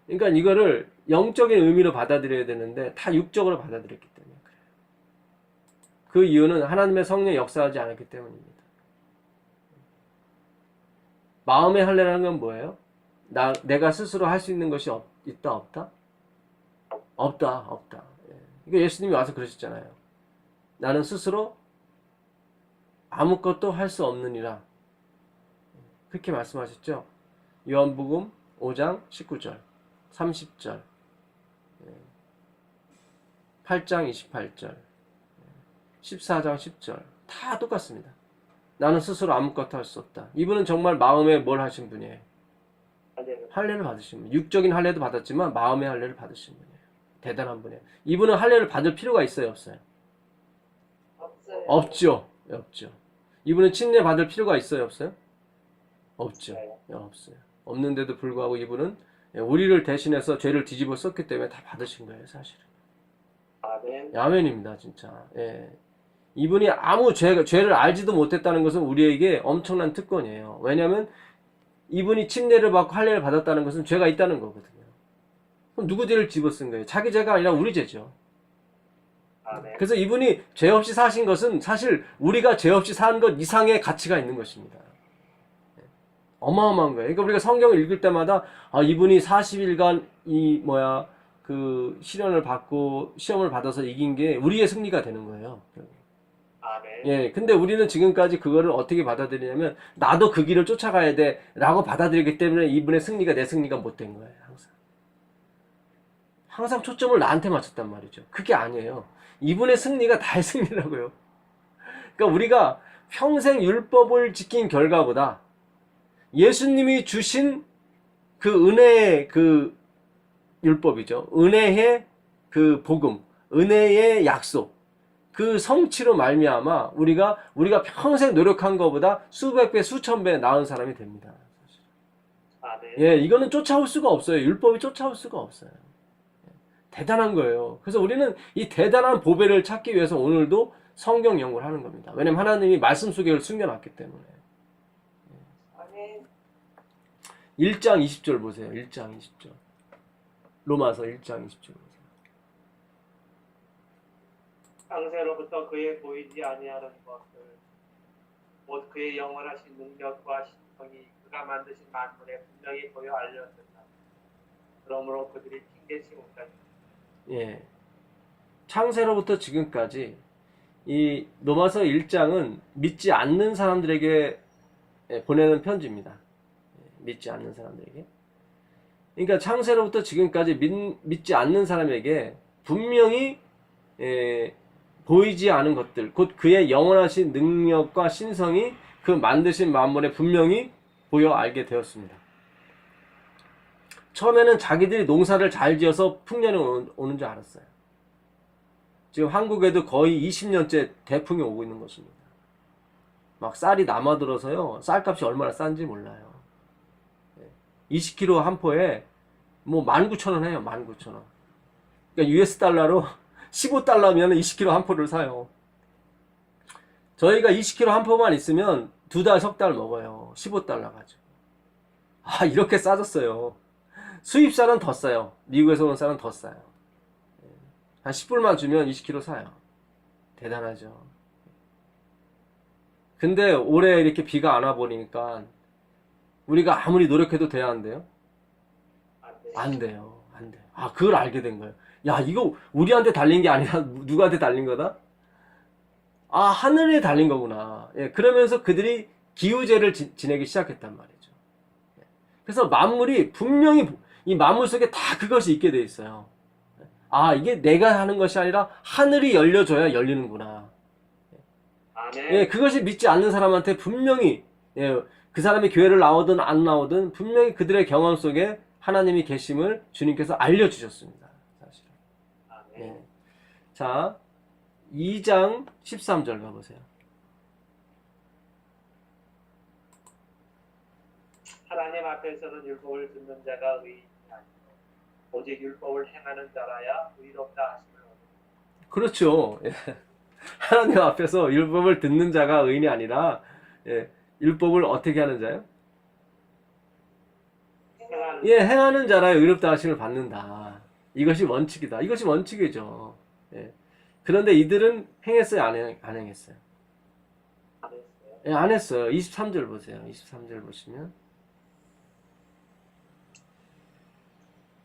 그러니까 이거를 영적인 의미로 받아들여야 되는데 다 육적으로 받아들였기 때문에 그래요. 그 이유는 하나님의 성령이 역사하지 않았기 때문입니다. 마음의 할례라는 건 뭐예요? 내가 스스로 할 수 있는 것이 있다 없다? 없다. 예. 이거 예수님이 와서 그러셨잖아요. 나는 스스로 아무것도 할 수 없느니라. 그렇게 말씀하셨죠. 요한복음 5장 19절 30절 8장 28절 14장 10절 다 똑같습니다. 나는 스스로 아무것도 할 수 없다. 이분은 정말 마음에 뭘 하신 분이에요? 할례를 받으신 분. 육적인 할례도 받았지만 마음의 할례를 받으신 분이에요. 대단한 분이에요. 이분은 할례를 받을 필요가 있어요, 없어요? 없어요. 없죠. 이분은 침례 받을 필요가 있어요, 없어요? 없죠. 없어요. 없는데도 불구하고 이분은 우리를 대신해서 죄를 뒤집어 썼기 때문에 다 받으신 거예요, 사실은. 아멘. 아멘입니다, 진짜. 예. 이분이 아무 죄를 알지도 못했다는 것은 우리에게 엄청난 특권이에요. 왜냐하면 이분이 침례를 받고 할례를 받았다는 것은 죄가 있다는 거거든요. 그럼 누구 죄를 집어쓴 거예요? 자기 죄가 아니라 우리 죄죠. 아멘. 그래서 이분이 죄 없이 사신 것은 사실 우리가 죄 없이 산 것 이상의 가치가 있는 것입니다. 어마어마한 거예요. 그러니까 우리가 성경을 읽을 때마다 이분이 40일간 그 시련을 받고 시험을 받아서 이긴 게 우리의 승리가 되는 거예요. 아멘. 예, 근데 우리는 지금까지 그거를 어떻게 받아들이냐면 나도 그 길을 쫓아가야 돼라고 받아들이기 때문에 이분의 승리가 내 승리가 못 된 거예요. 항상 초점을 나한테 맞췄단 말이죠. 그게 아니에요. 이분의 승리가 나의 승리라고요. 그러니까 우리가 평생 율법을 지킨 결과보다 예수님이 주신 그 은혜의 그 율법이죠. 은혜의 그 복음, 은혜의 약속, 그 성취로 말미암아 우리가 평생 노력한 것보다 수백 배, 수천 배 나은 사람이 됩니다. 아멘. 예, 이거는 쫓아올 수가 없어요. 율법이 쫓아올 수가 없어요. 대단한 거예요. 그래서 우리는 이 대단한 보배를 찾기 위해서 오늘도 성경 연구를 하는 겁니다. 왜냐면 하나님이 말씀 속에 숨겨놨기 때문에. 아멘. 1장 20절 보세요. 1장 20절. 로마서 1장 20절 보세요. 창세로부터 그의 보이지 아니하는 것을 곧 그의 영원하신 능력과 신성이 그가 만드신 만물에 분명히 보여 알렸다. 그러므로 그들이 핑계치 못하니. 예. 창세로부터 지금까지 이 로마서 1장은 믿지 않는 사람들에게 보내는 편지입니다. 믿지 않는 사람들에게. 그러니까 창세로부터 지금까지 믿지 않는 사람에게 분명히 보이지 않은 것들, 곧 그의 영원하신 능력과 신성이 그 만드신 만물에 분명히 보여 알게 되었습니다. 처음에는 자기들이 농사를 잘 지어서 풍년이 오는 줄 알았어요. 지금 한국에도 거의 20년째 대풍이 오고 있는 것입니다. 막 쌀이 남아들어서요. 쌀값이 얼마나 싼지 몰라요. 20kg 한 포에 뭐 19,000원 해요. 19,000원. 그러니까 US 달러로 15달러면 20kg 한 포를 사요. 저희가 20kg 한 포만 있으면 2달, 석 달 먹어요. 15달러 가지고. 아, 이렇게 싸졌어요. 수입쌀은 더 싸요. 미국에서 오는 쌀은 더 싸요. 한 10불만 주면 20kg 사요. 대단하죠. 근데 올해 이렇게 비가 안 와버리니까 우리가 아무리 노력해도 돼야 한대요? 안 돼. 안 돼요. 안 돼요. 아, 그걸 알게 된 거예요. 야, 이거 우리한테 달린 게 아니라 누구한테 달린 거다? 아, 하늘에 달린 거구나. 예, 그러면서 그들이 기우제를 지내기 시작했단 말이죠. 예. 그래서 만물이 분명히 이 만물 속에 다 그것이 있게 돼 있어요. 아, 이게 내가 하는 것이 아니라 하늘이 열려줘야 열리는구나. 아멘. 예, 그것이 믿지 않는 사람한테 분명히, 예, 그 사람이 교회를 나오든 안 나오든 분명히 그들의 경험 속에 하나님이 계심을 주님께서 알려주셨습니다. 사실은. 아멘. 예. 자, 2장 13절 가보세요. 하나님 앞에서는 율법을 듣는 자가 의인이 아니고 오직 율법을 행하는 자라야 의롭다 하심을 얻으리라. 그렇죠. 예. 하나님 앞에서 율법을 듣는 자가 의인이 아니라, 예, 율법을 어떻게 하는 자요? 행하는 예, 행하는 자라야 의롭다 하심을 받는다. 이것이 원칙이다. 이것이 원칙이죠. 예. 그런데 이들은 행했어요? 안 행했어요? 안 했어요. 예, 안 했어요. 23절 보세요. 23절 보시면.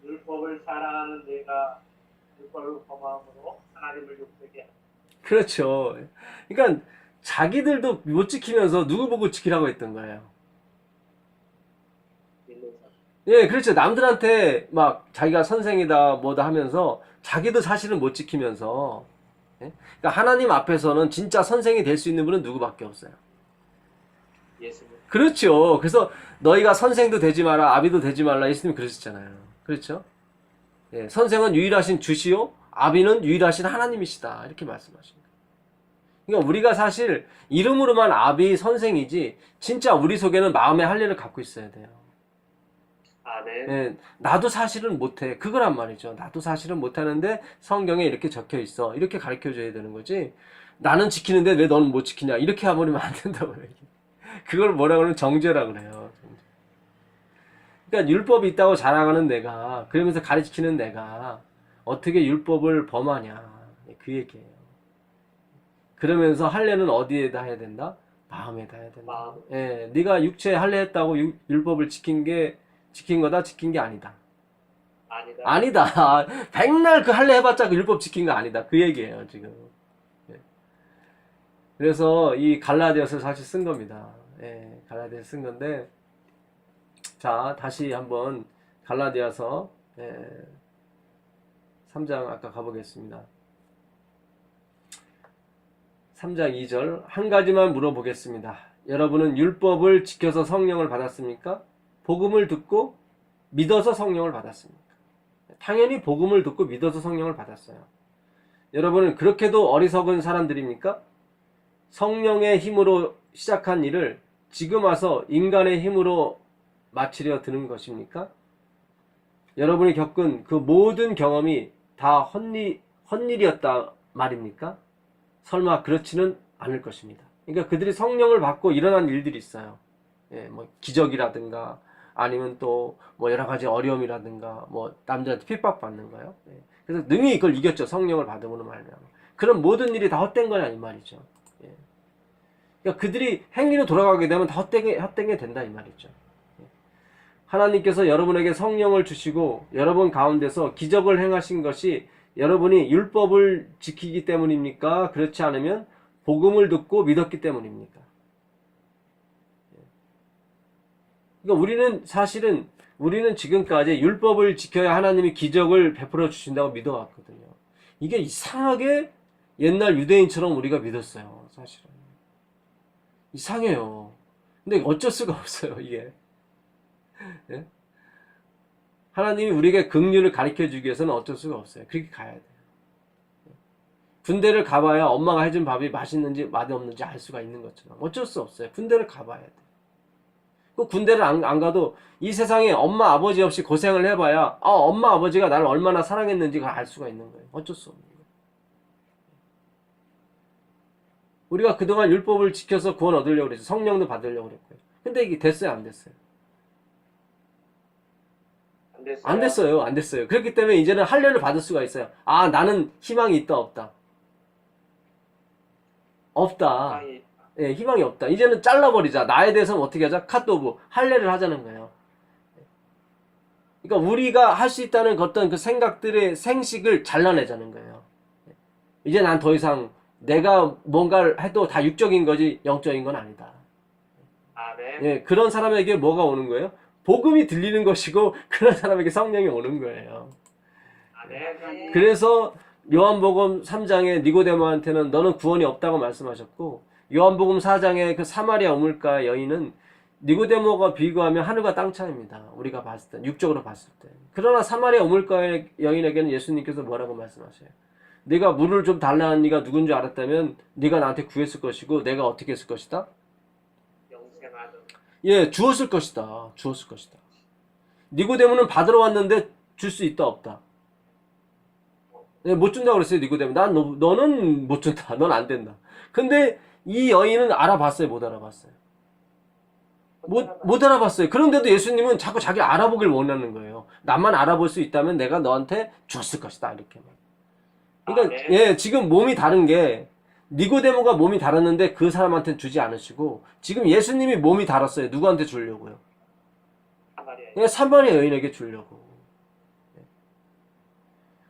율법을 사랑하는 내가 율법을 범함으로 하나님을 욕되게 하라. 그렇죠. 그러니까 자기들도 못 지키면서 누구 보고 지키라고 했던 거예요. 믿는 사람. 예, 그렇죠. 남들한테 막 자기가 선생이다 뭐다 하면서 자기도 사실은 못 지키면서, 예? 그러니까 하나님 앞에서는 진짜 선생이 될 수 있는 분은 누구밖에 없어요. 예수님. 그렇죠. 그래서 너희가 선생도 되지 마라, 아비도 되지 말라, 예수님이 그러셨잖아요. 그렇죠? 예, 선생은 유일하신 주시요, 아비는 유일하신 하나님이시다. 이렇게 말씀하십니다. 그러니까 우리가 사실 이름으로만 아비 선생이지 진짜 우리 속에는 마음의 할례를 갖고 있어야 돼요. 아멘. 예, 나도 사실은 못해. 그거란 말이죠. 나도 사실은 못하는데 성경에 이렇게 적혀 있어. 이렇게 가르쳐 줘야 되는 거지. 나는 지키는데 왜 너는 못 지키냐. 이렇게 해버리면 안 된다고요. 그걸 뭐라 그러면 정죄라 그래요. 그러니까 율법이 있다고 자랑하는 내가, 그러면서 가르치는 내가 어떻게 율법을 범하냐. 그 얘기예요. 그러면서 할례는 어디에다 해야 된다? 마음에다 해야 된다. 마음. 예, 네가 육체에 할례했다고 율법을 지킨 거다, 지킨 게 아니다. 아니다. 아니다. 백날 그 할례 해봤자 그 율법 지킨 거 아니다. 그 얘기예요, 지금. 예. 그래서 이 갈라디아서를 사실 쓴 겁니다. 예, 갈라디아서 쓴 건데, 자, 다시 한번 갈라디아서 3장 아까 가보겠습니다. 3장 2절 한 가지만 물어보겠습니다. 여러분은 율법을 지켜서 성령을 받았습니까? 복음을 듣고 믿어서 성령을 받았습니까? 당연히 복음을 듣고 믿어서 성령을 받았어요. 여러분은 그렇게도 어리석은 사람들입니까? 성령의 힘으로 시작한 일을 지금 와서 인간의 힘으로 마치려 드는 것입니까? 여러분이 겪은 그 모든 경험이 다 헛일이었다 말입니까? 설마 그렇지는 않을 것입니다. 그러니까 그들이 성령을 받고 일어난 일들이 있어요. 예, 뭐 기적이라든가 아니면 또 뭐 여러 가지 어려움이라든가 뭐 남들한테 핍박받는 거요. 예. 그래서 능히 이걸 이겼죠. 성령을 받음으로 말미암아. 그런 모든 일이 다 헛된 거냐 이 말이죠. 예. 그러니까 그들이 행위로 돌아가게 되면 다 헛되게 된다 이 말이죠. 예. 하나님께서 여러분에게 성령을 주시고 여러분 가운데서 기적을 행하신 것이 여러분이 율법을 지키기 때문입니까? 그렇지 않으면 복음을 듣고 믿었기 때문입니까? 그러니까 우리는 지금까지 율법을 지켜야 하나님이 기적을 베풀어 주신다고 믿어왔거든요. 이게 이상하게 옛날 유대인처럼 우리가 믿었어요. 사실은. 이상해요. 근데 어쩔 수가 없어요. 이게. 예? 하나님이 우리에게 긍휼을 가르쳐 주기 위해서는 어쩔 수가 없어요. 그렇게 가야 돼요. 군대를 가봐야 엄마가 해준 밥이 맛있는지 맛없는지 알 수가 있는 것처럼 어쩔 수 없어요. 군대를 가봐야 돼. 그 군대를 안 가도 이 세상에 엄마 아버지 없이 고생을 해봐야 엄마 아버지가 나를 얼마나 사랑했는지가 알 수가 있는 거예요. 어쩔 수 없는 거예요. 우리가 그동안 율법을 지켜서 구원 얻으려고 그랬어요. 성령도 받으려고 그랬고요. 근데 이게 됐어요, 안 됐어요? 안 됐어요. 안 됐어요, 안 됐어요. 그렇기 때문에 이제는 할례를 받을 수가 있어요. 나는 희망이 있다, 없다? 없다. 희망이 예, 희망이 없다. 이제는 잘라버리자. 나에 대해서는 어떻게 하자? 컷오브. 할례를 하자는 거예요. 그러니까 우리가 할 수 있다는 어떤 그 생각들의 생식을 잘라내자는 거예요. 이제 난 더 이상 내가 뭔가를 해도 다 육적인 거지 영적인 건 아니다. 아멘. 예, 그런 사람에게 뭐가 오는 거예요? 복음이 들리는 것이고 그런 사람에게 성령이 오는 거예요. 아멘. 그래서 요한복음 3장에 니고데모한테는 너는 구원이 없다고 말씀하셨고, 요한복음 4장에 그 사마리아 우물가 여인은 니고데모가 비교하면 하늘과 땅 차이입니다. 우리가 봤을 때, 육적으로 봤을 때. 그러나 사마리아 우물가 여인에게는 예수님께서 뭐라고 말씀하셔요? 네가 물을 좀 달라는 네가 누군 줄 알았다면 네가 나한테 구했을 것이고 내가 어떻게 했을 것이다? 영생하는. 예, 주었을 것이다. 주었을 것이다. 니고데모는 받으러 왔는데 줄 수 있다 없다? 예, 못 준다고 그랬어요. 니고데모. 너는 못 준다. 넌 안 된다. 근데 이 여인은 알아봤어요? 못 알아봤어요? 못 알아봤어요. 그런데도 예수님은 자꾸 자기 알아보길 원하는 거예요. 나만 알아볼 수 있다면 내가 너한테 줬을 것이다. 이렇게만. 그러니까 네. 예, 지금 몸이 다른 게 니고데모가 몸이 다랐는데 그 사람한테는 주지 않으시고 지금 예수님이 몸이 다랐어요. 누구한테 주려고요? 사마리아. 그냥 사마리아 여인에게 주려고.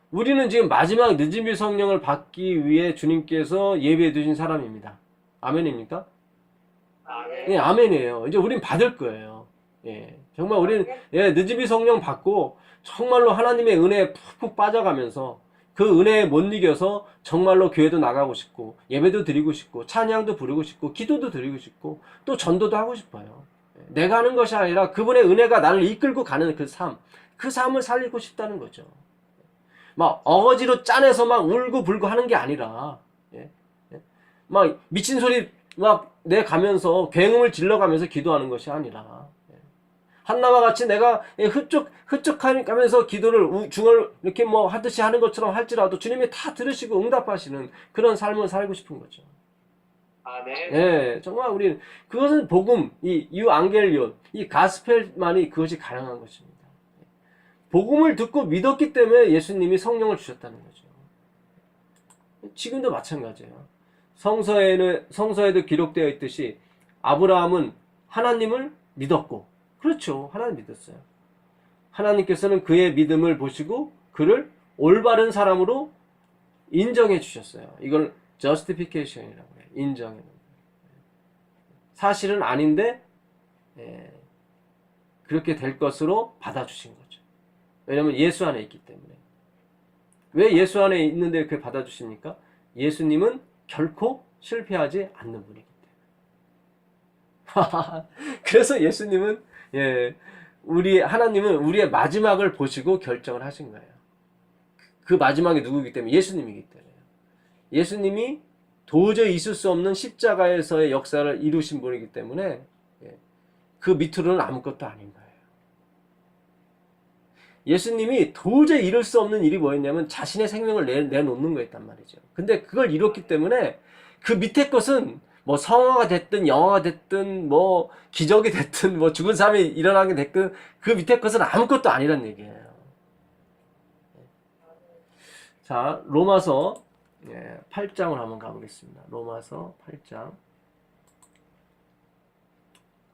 우리는 지금 마지막 늦은비 성령을 받기 위해 주님께서 예비해 두신 사람입니다. 아멘입니까? 아멘. 예, 아멘이에요. 이제 우린 받을 거예요. 예, 정말 우리는 늦은비 성령 받고 정말로 하나님의 은혜에 푹푹 빠져가면서 그 은혜에 못 이겨서 정말로 교회도 나가고 싶고 예배도 드리고 싶고 찬양도 부르고 싶고 기도도 드리고 싶고 또 전도도 하고 싶어요. 내가 하는 것이 아니라 그분의 은혜가 나를 이끌고 가는 그 삶을 살리고 싶다는 거죠. 막 어거지로 짜내서 막 울고 불고 하는 게 아니라 막 미친 소리 막 내가면서 굉음을 질러가면서 기도하는 것이 아니라 한나와 같이 내가 흡족하면서 기도를 중얼 이렇게 뭐 하듯이 하는 것처럼 할지라도 주님이 다 들으시고 응답하시는 그런 삶을 살고 싶은 거죠. 아멘. 예, 정말 우리는 그것은 복음, 이 유앙겔리온, 이 가스펠만이 그것이 가능한 것입니다. 복음을 듣고 믿었기 때문에 예수님이 성령을 주셨다는 거죠. 지금도 마찬가지예요. 성서에도 기록되어 있듯이 아브라함은 하나님을 믿었고, 그렇죠. 하나님 믿었어요. 하나님께서는 그의 믿음을 보시고 그를 올바른 사람으로 인정해 주셨어요. 이걸 justification이라고 해요. 인정해. 사실은 아닌데 그렇게 될 것으로 받아주신 거죠. 왜냐하면 예수 안에 있기 때문에. 왜 예수 안에 있는데 그렇게 받아주십니까? 예수님은 결코 실패하지 않는 분이기 때문에. 그래서 예수님은 하나님은 우리의 마지막을 보시고 결정을 하신 거예요. 그 마지막이 누구이기 때문에? 예수님이기 때문에. 예수님이 도저히 있을 수 없는 십자가에서의 역사를 이루신 분이기 때문에 그 밑으로는 아무것도 아닌 거예요. 예수님이 도저히 이룰 수 없는 일이 뭐였냐면 자신의 생명을 내놓는 거였단 말이죠. 근데 그걸 이뤘기 때문에 그 밑에 것은 뭐 성화가 됐든 영화가 됐든 뭐 기적이 됐든 뭐 죽은 사람이 일어나게 됐든 그 밑에 것은 아무것도 아니란 얘기예요. 자, 로마서 8장을 한번 가보겠습니다. 로마서 8장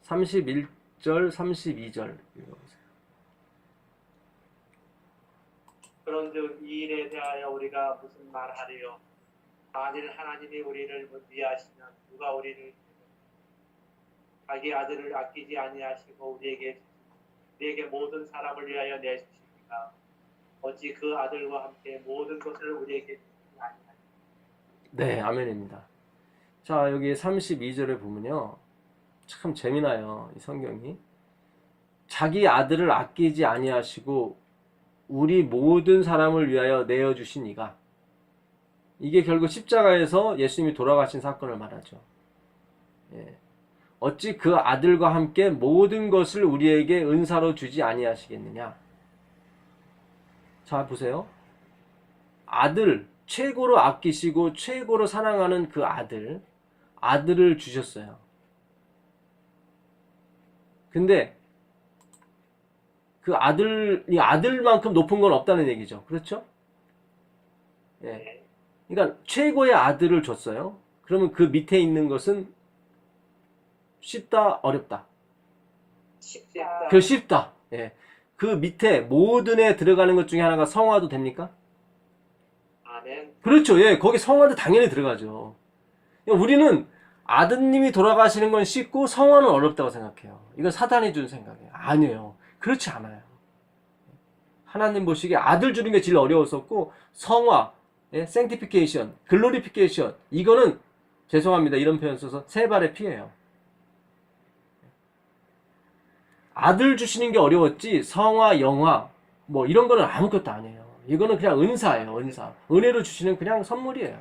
31절 32절 읽어보세요. 그런즉 이 일에 대하여 우리가 무슨 말하리요? 만일 하나님이 우리를 위하시면 누가 우리를 자기 아들을 아끼지 아니하시고 우리에게 모든 사람을 위하여 내주시니까 어찌 그 아들과 함께 모든 것을 우리에게 주시지 아니하시리까? 네, 아멘입니다. 자, 여기 32절에 보면요, 참 재미나요. 이 성경이 자기 아들을 아끼지 아니하시고 우리 모든 사람을 위하여 내어주신 이가, 이게 결국 십자가에서 예수님이 돌아가신 사건을 말하죠. 예. 어찌 그 아들과 함께 모든 것을 우리에게 은사로 주지 아니하시겠느냐. 자, 보세요. 아들, 최고로 아끼시고 최고로 사랑하는 그 아들을 주셨어요. 근데 그 이 아들만큼 높은 건 없다는 얘기죠. 그렇죠? 예. 그러니까 최고의 아들을 줬어요. 그러면 그 밑에 있는 것은 쉽다, 어렵다. 쉽다. 그 쉽다. 예. 그 밑에 모든에 들어가는 것 중에 하나가 성화도 됩니까? 아멘. 그렇죠. 예. 거기 성화도 당연히 들어가죠. 우리는 아드님이 돌아가시는 건 쉽고 성화는 어렵다고 생각해요. 이건 사단이 준 생각이에요. 아니에요. 그렇지 않아요. 하나님 보시기에 아들 주는 게 제일 어려웠었고 성화, 예? sanctification, glorification 이거는 죄송합니다. 이런 표현 써서 세 발의 피예요. 아들 주시는 게 어려웠지 성화, 영화 뭐 이런 거는 아무것도 아니에요. 이거는 그냥 은사예요. 은사. 은혜로 주시는 그냥 선물이에요.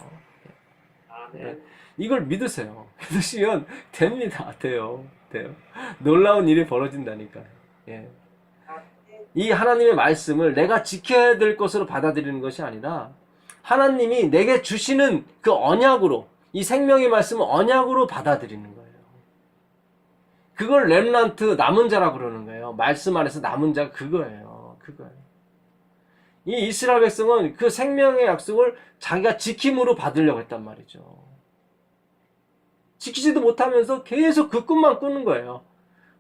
아멘. 이걸 믿으세요. 믿으시면 됩니다. 돼요. 놀라운 일이 벌어진다니까요. 예. 이 하나님의 말씀을 내가 지켜야 될 것으로 받아들이는 것이 아니라 하나님이 내게 주시는 그 언약으로 이 생명의 말씀을 언약으로 받아들이는 거예요. 그걸 렘넌트 남은 자라고 그러는 거예요. 말씀 안에서 남은 자가 그거예요. 이 이스라엘 백성은 그 생명의 약속을 자기가 지킴으로 받으려고 했단 말이죠. 지키지도 못하면서 계속 그 꿈만 꾸는 거예요.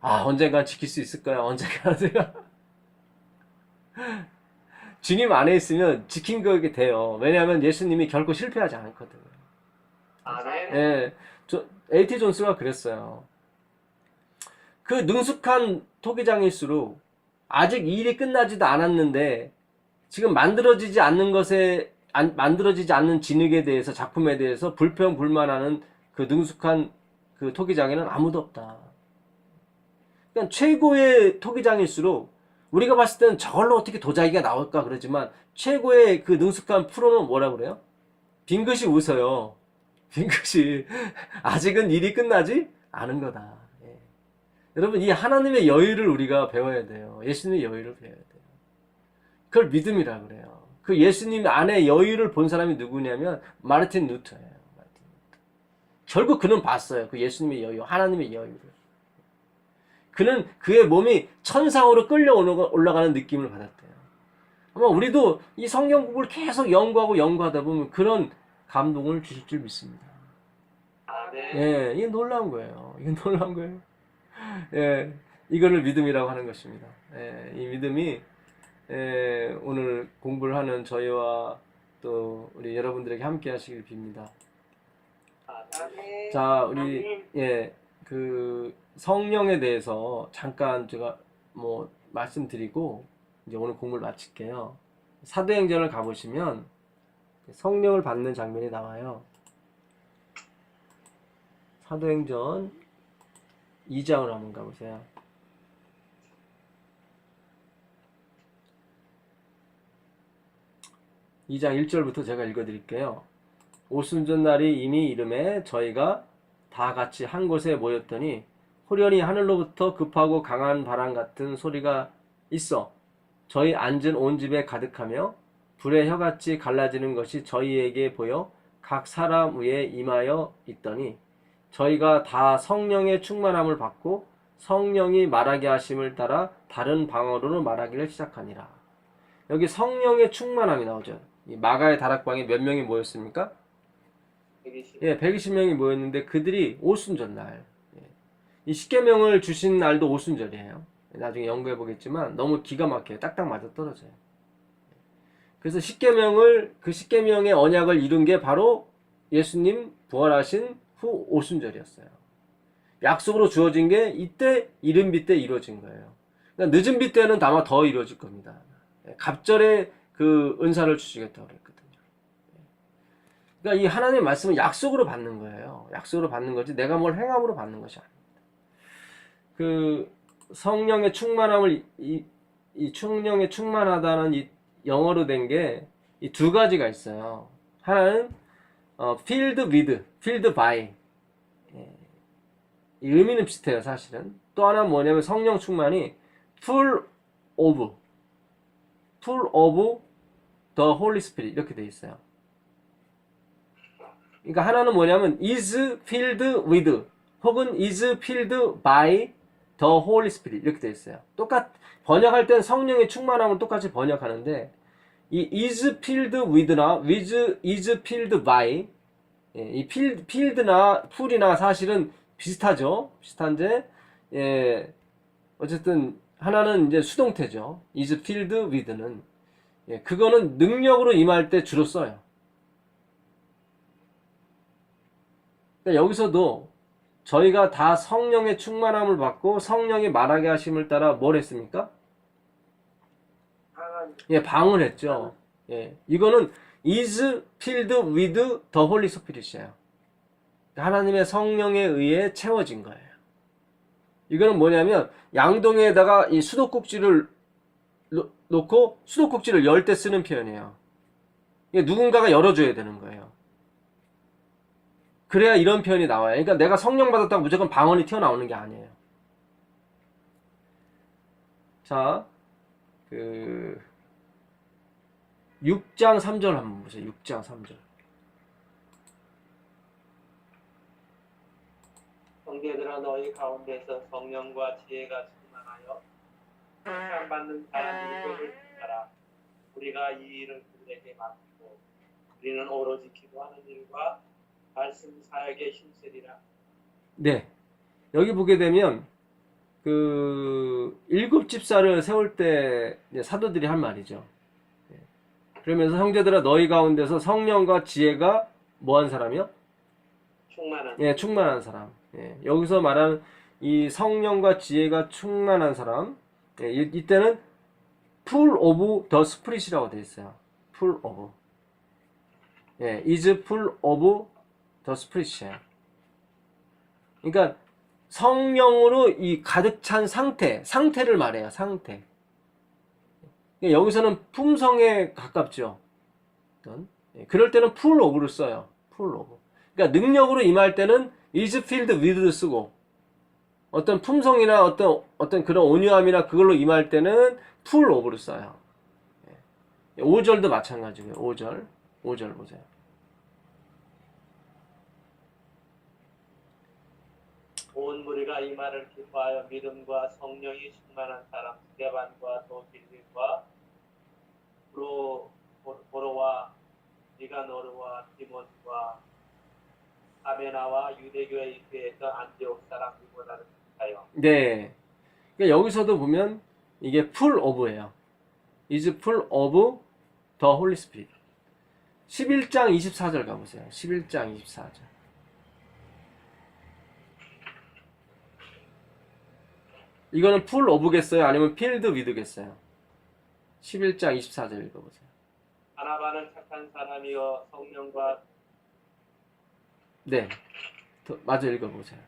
아, 언젠간 지킬 수 있을 거야. 언젠간 내가 주님 안에 있으면 지킨 거게 돼요. 왜냐하면 예수님이 결코 실패하지 않거든요. 아멘. 예, A.T. 존스가 그랬어요. 그 능숙한 토기장일수록 아직 일이 끝나지도 않았는데 지금 만들어지지 않는 진흙에 대해서 작품에 대해서 불평불만하는 그 능숙한 그 토기장에는 아무도 없다. 그러니까 최고의 토기장일수록 우리가 봤을 때는 저걸로 어떻게 도자기가 나올까 그러지만 최고의 그 능숙한 프로는 뭐라 그래요? 빙긋이 웃어요. 빙긋이 아직은 일이 끝나지 않은 거다. 예. 여러분 이 하나님의 여유를 우리가 배워야 돼요. 예수님의 여유를 배워야 돼요. 그걸 믿음이라 그래요. 그 예수님 안에 여유를 본 사람이 누구냐면 마르틴 루터예요. 결국 그는 봤어요. 그 예수님의 여유, 하나님의 여유를. 그는 그의 몸이 천상으로 끌려 올라가는 느낌을 받았대요. 아마 우리도 이 성경 공부를 계속 연구하다 보면 그런 감동을 주실 줄 믿습니다. 아멘. 예, 이게 놀라운 거예요. 예, 이거를 믿음이라고 하는 것입니다. 예, 이 믿음이 오늘 공부를 하는 저희와 또 우리 여러분들에게 함께 하시길 빕니다. 아멘. 자, 우리 그 성령에 대해서 잠깐 제가 뭐 말씀드리고 이제 오늘 공부를 마칠게요. 사도행전을 가보시면 성령을 받는 장면이 나와요. 사도행전 2장으로 한번 가보세요. 2장 1절부터 제가 읽어드릴게요. 오순절 날이 이미 이름에 저희가 다 같이 한 곳에 모였더니 호련히 하늘로부터 급하고 강한 바람 같은 소리가 있어 저희 앉은 온 집에 가득하며 불의 혀같이 갈라지는 것이 저희에게 보여 각 사람 위에 임하여 있더니 저희가 다 성령의 충만함을 받고 성령이 말하게 하심을 따라 다른 방언으로 말하기를 시작하니라. 여기 성령의 충만함이 나오죠. 이 마가의 다락방에 몇 명이 모였습니까? 120. 예, 120명이 모였는데 그들이 오순절 날, 이 십계명을 주신 날도 오순절이에요. 나중에 연구해 보겠지만 너무 기가 막혀요. 딱딱 맞아 떨어져요. 그래서 그 십계명의 언약을 이룬 게 바로 예수님 부활하신 후 오순절이었어요. 약속으로 주어진 게 이때 이른비 때 이루어진 거예요. 그러니까 늦은 비 때는 아마 더 이루어질 겁니다. 갑절에 그 은사를 주시겠다고 그랬거든요. 그러니까 이 하나님의 말씀은 약속으로 받는 거예요. 약속으로 받는 거지 내가 뭘 행함으로 받는 것이 아닙니다. 그 성령의 충만함을 이 충령에 충만하다는 이 영어로 된 게 이 두 가지가 있어요. 하나는 filled with, filled by. 예, 이 의미는 비슷해요, 사실은. 또 하나는 뭐냐면 성령 충만이 full of the Holy Spirit 이렇게 돼 있어요. 그러니까 하나는 뭐냐면 is filled with 혹은 is filled by the Holy Spirit 이렇게 돼 있어요. 번역할 땐 성령의 충만함을 똑같이 번역하는데 이 is filled with나 is filled by 이 filled나 full이나 사실은 비슷하죠. 비슷한데 어쨌든 하나는 이제 수동태죠. is filled with는 그거는 능력으로 임할 때 주로 써요. 그러니까 여기서도 저희가 다 성령의 충만함을 받고 성령이 말하게 하심을 따라 뭘 했습니까? 방을 했죠. 이거는 is filled with the Holy Spirit이에요. 하나님의 성령에 의해 채워진 거예요. 이거는 뭐냐면 양동이에다가 이 수도꼭지를 놓고 수도꼭지를 열 때 쓰는 표현이에요. 누군가가 열어줘야 되는 거예요. 그래야 이런 표현이 나와요. 그러니까 내가 성령 받았다고 무조건 방언이 튀어나오는 게 아니에요. 자, 6장 3절 한번 보세요. 6장 3절. 형제들아 너희 가운데서 성령과 지혜가 충만하여 칭찬받는 사람이 이것을 따라 우리가 이 일을 그들에게 맡기고 우리는 오로지 기도하는 일과 말씀 사역에 힘쓰리라. 네. 여기 보게 되면 일곱 집사를 세울 때 사도들이 한 말이죠. 그러면서 형제들아 너희 가운데서 성령과 지혜가 뭐한 사람이요? 충만한 사람. 여기서 말하는 이 성령과 지혜가 충만한 사람. 이때는 full of the spirit이라고 되어 있어요. full of. is full of the spirit이에요. 그러니까 성령으로 이 가득 찬 상태를 말해요. 상태. 여기서는 품성에 가깝죠. 그럴 때는 full of를 써요. full of. 그러니까 능력으로 임할 때는 is filled with를 쓰고 어떤 품성이나 어떤 그런 온유함이나 그걸로 임할 때는 full of를 써요. 5절도 마찬가지고요. 5절 보세요. 온 무리가 이 말을 기뻐하여 믿음과 성령이 충만한 사람 스데반과 또 빌립과 보로와 니가노르와 디몬과 아베나와 유대교에 입회했던 안디옥 사람 누구보다는 비슷하여. 네. 그러니까 여기서도 보면 이게 full of예요. is full of the Holy Spirit. 11장 24절 가보세요. 11장 24절. 이거는 full of겠어요? 아니면 filled with겠어요? 11장 24절 읽어보세요. 바나바는 착한 사람이여 성령과 네. 마저 읽어보세요.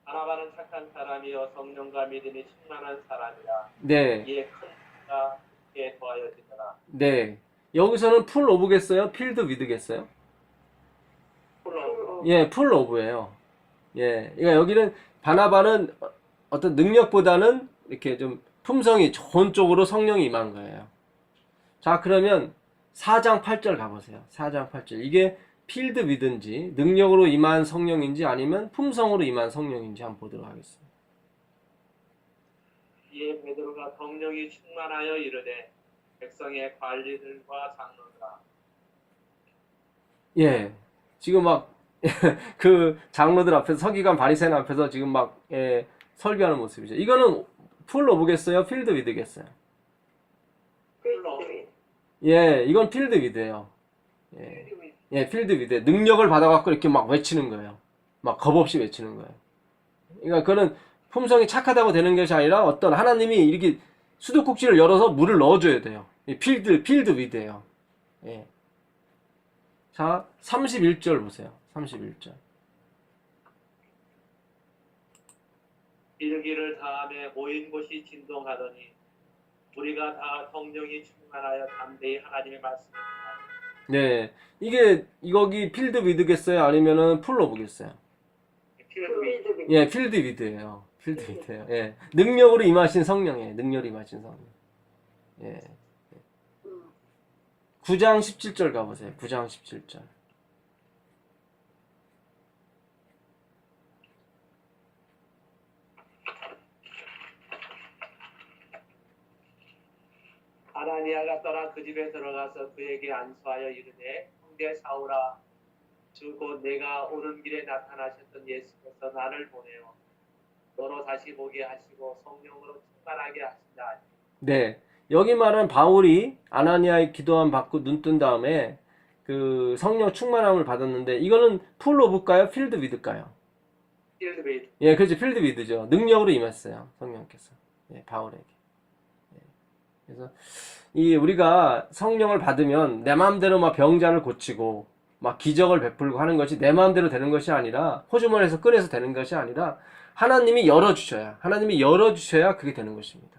바나바는 착한 사람이여 성령과 믿음이 충만한 사람이라. 네. 이에 큰 수가 그에 더하여지더라. 네. 여기서는 full of겠어요? filled with겠어요? full of예요. 그러니까 여기는 바나바는 어떤 능력보다는 이렇게 좀 품성이 좋은 쪽으로 성령이 임한 거예요. 자, 그러면 4장 8절 가보세요. 4장 8절. 이게 filled with인지 능력으로 임한 성령인지 아니면 품성으로 임한 성령인지 한번 보도록 하겠습니다. 이에 베드로가 성령이 충만하여 이르되 백성의 관리들과 장로들아. 지금 막 그 장로들 앞에서 서기관 바리새인 앞에서 지금 막 설교하는 모습이죠. 이거는 full of겠어요? filled with겠어요? 이건 filled with예요. filled with. 능력을 받아갖고 이렇게 막 외치는 거예요. 막 겁없이 외치는 거예요. 그러니까 그거는 품성이 착하다고 되는 것이 아니라 어떤 하나님이 이렇게 수도꼭지를 열어서 물을 넣어줘야 돼요. filled with예요. 자, 31절 보세요. 31절. 일기를 다음에 모인 곳이 진동하더니 우리가 다 성령이 충만하여 담대히 하나님의 말씀을 네. 이게 여기 필드 위드겠어요? 아니면은 풀 오브겠어요? 필드 예, 필드 위드예요. 필드 위드예요. 예. 능력으로 임하신 성령이에요. 능력으로 임하신 성령. 예. 9장 17절 가보세요. 9장 17절. 아나니아가 떠나 그 집에 들어가서 그에게 안수하여 이르되 형제 사울아 주 곧 내가 오는 길에 나타나셨던 예수께서 나를 보내어 너로 다시 보게 하시고 성령으로 충만하게 하신다. 네. 여기 말은 바울이 아나니아의 기도함 받고 눈 뜬 다음에 그 성령 충만함을 받았는데 이거는 풀 오브일까요? 필드 위드일까요? 필드 위드. 예, 그렇죠. 필드 위드죠. 능력으로 임했어요. 성령께서. 예, 바울에게. 예. 그래서 이 우리가 성령을 받으면 내 마음대로 막 병자를 고치고 막 기적을 베풀고 하는 것이 내 마음대로 되는 것이 아니라 호주머니에서 꺼내서 되는 것이 아니라 하나님이 열어주셔야 그게 되는 것입니다.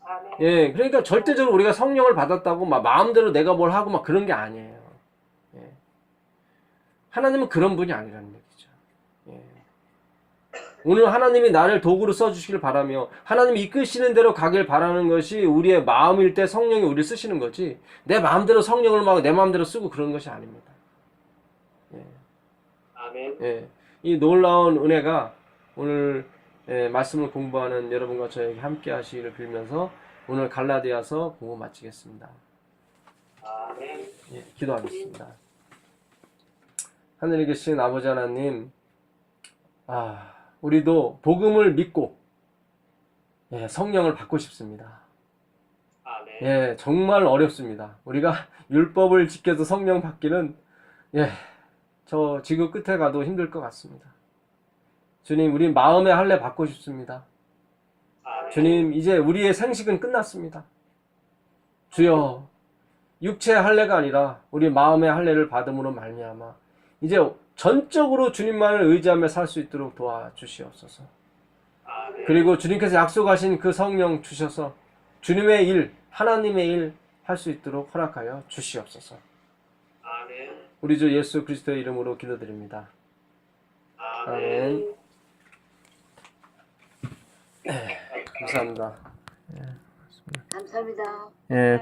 아멘. 예, 그러니까 절대적으로 우리가 성령을 받았다고 막 마음대로 내가 뭘 하고 막 그런 게 아니에요. 예. 하나님은 그런 분이 아니라는 얘기죠. 예. 오늘 하나님이 나를 도구로 써주시길 바라며 하나님이 이끄시는 대로 가길 바라는 것이 우리의 마음일 때 성령이 우리를 쓰시는 거지 내 마음대로 성령을 막 내 마음대로 쓰고 그런 것이 아닙니다. 예. 아멘. 예. 이 놀라운 은혜가 오늘 말씀을 공부하는 여러분과 저에게 함께 하시기를 빌면서 오늘 갈라디아서 공부 마치겠습니다. 아멘. 예, 기도하겠습니다. 하늘에 계신 아버지 하나님, 우리도 복음을 믿고 성령을 받고 싶습니다. 아멘. 예, 정말 어렵습니다. 우리가 율법을 지켜서 성령 받기는 저 지구 끝에 가도 힘들 것 같습니다. 주님, 우리 마음의 할례 받고 싶습니다. 아멘. 주님, 이제 우리의 생식은 끝났습니다. 주여, 육체의 할례가 아니라 우리 마음의 할례를 받음으로 말미암아 이제 전적으로 주님만을 의지하며 살 수 있도록 도와주시옵소서. 아멘. 그리고 주님께서 약속하신 그 성령 주셔서 주님의 일, 하나님의 일 할 수 있도록 허락하여 주시옵소서. 아멘. 우리 주 예수 그리스도의 이름으로 기도드립니다. 아멘. 감사합니다. 감사합니다. 예.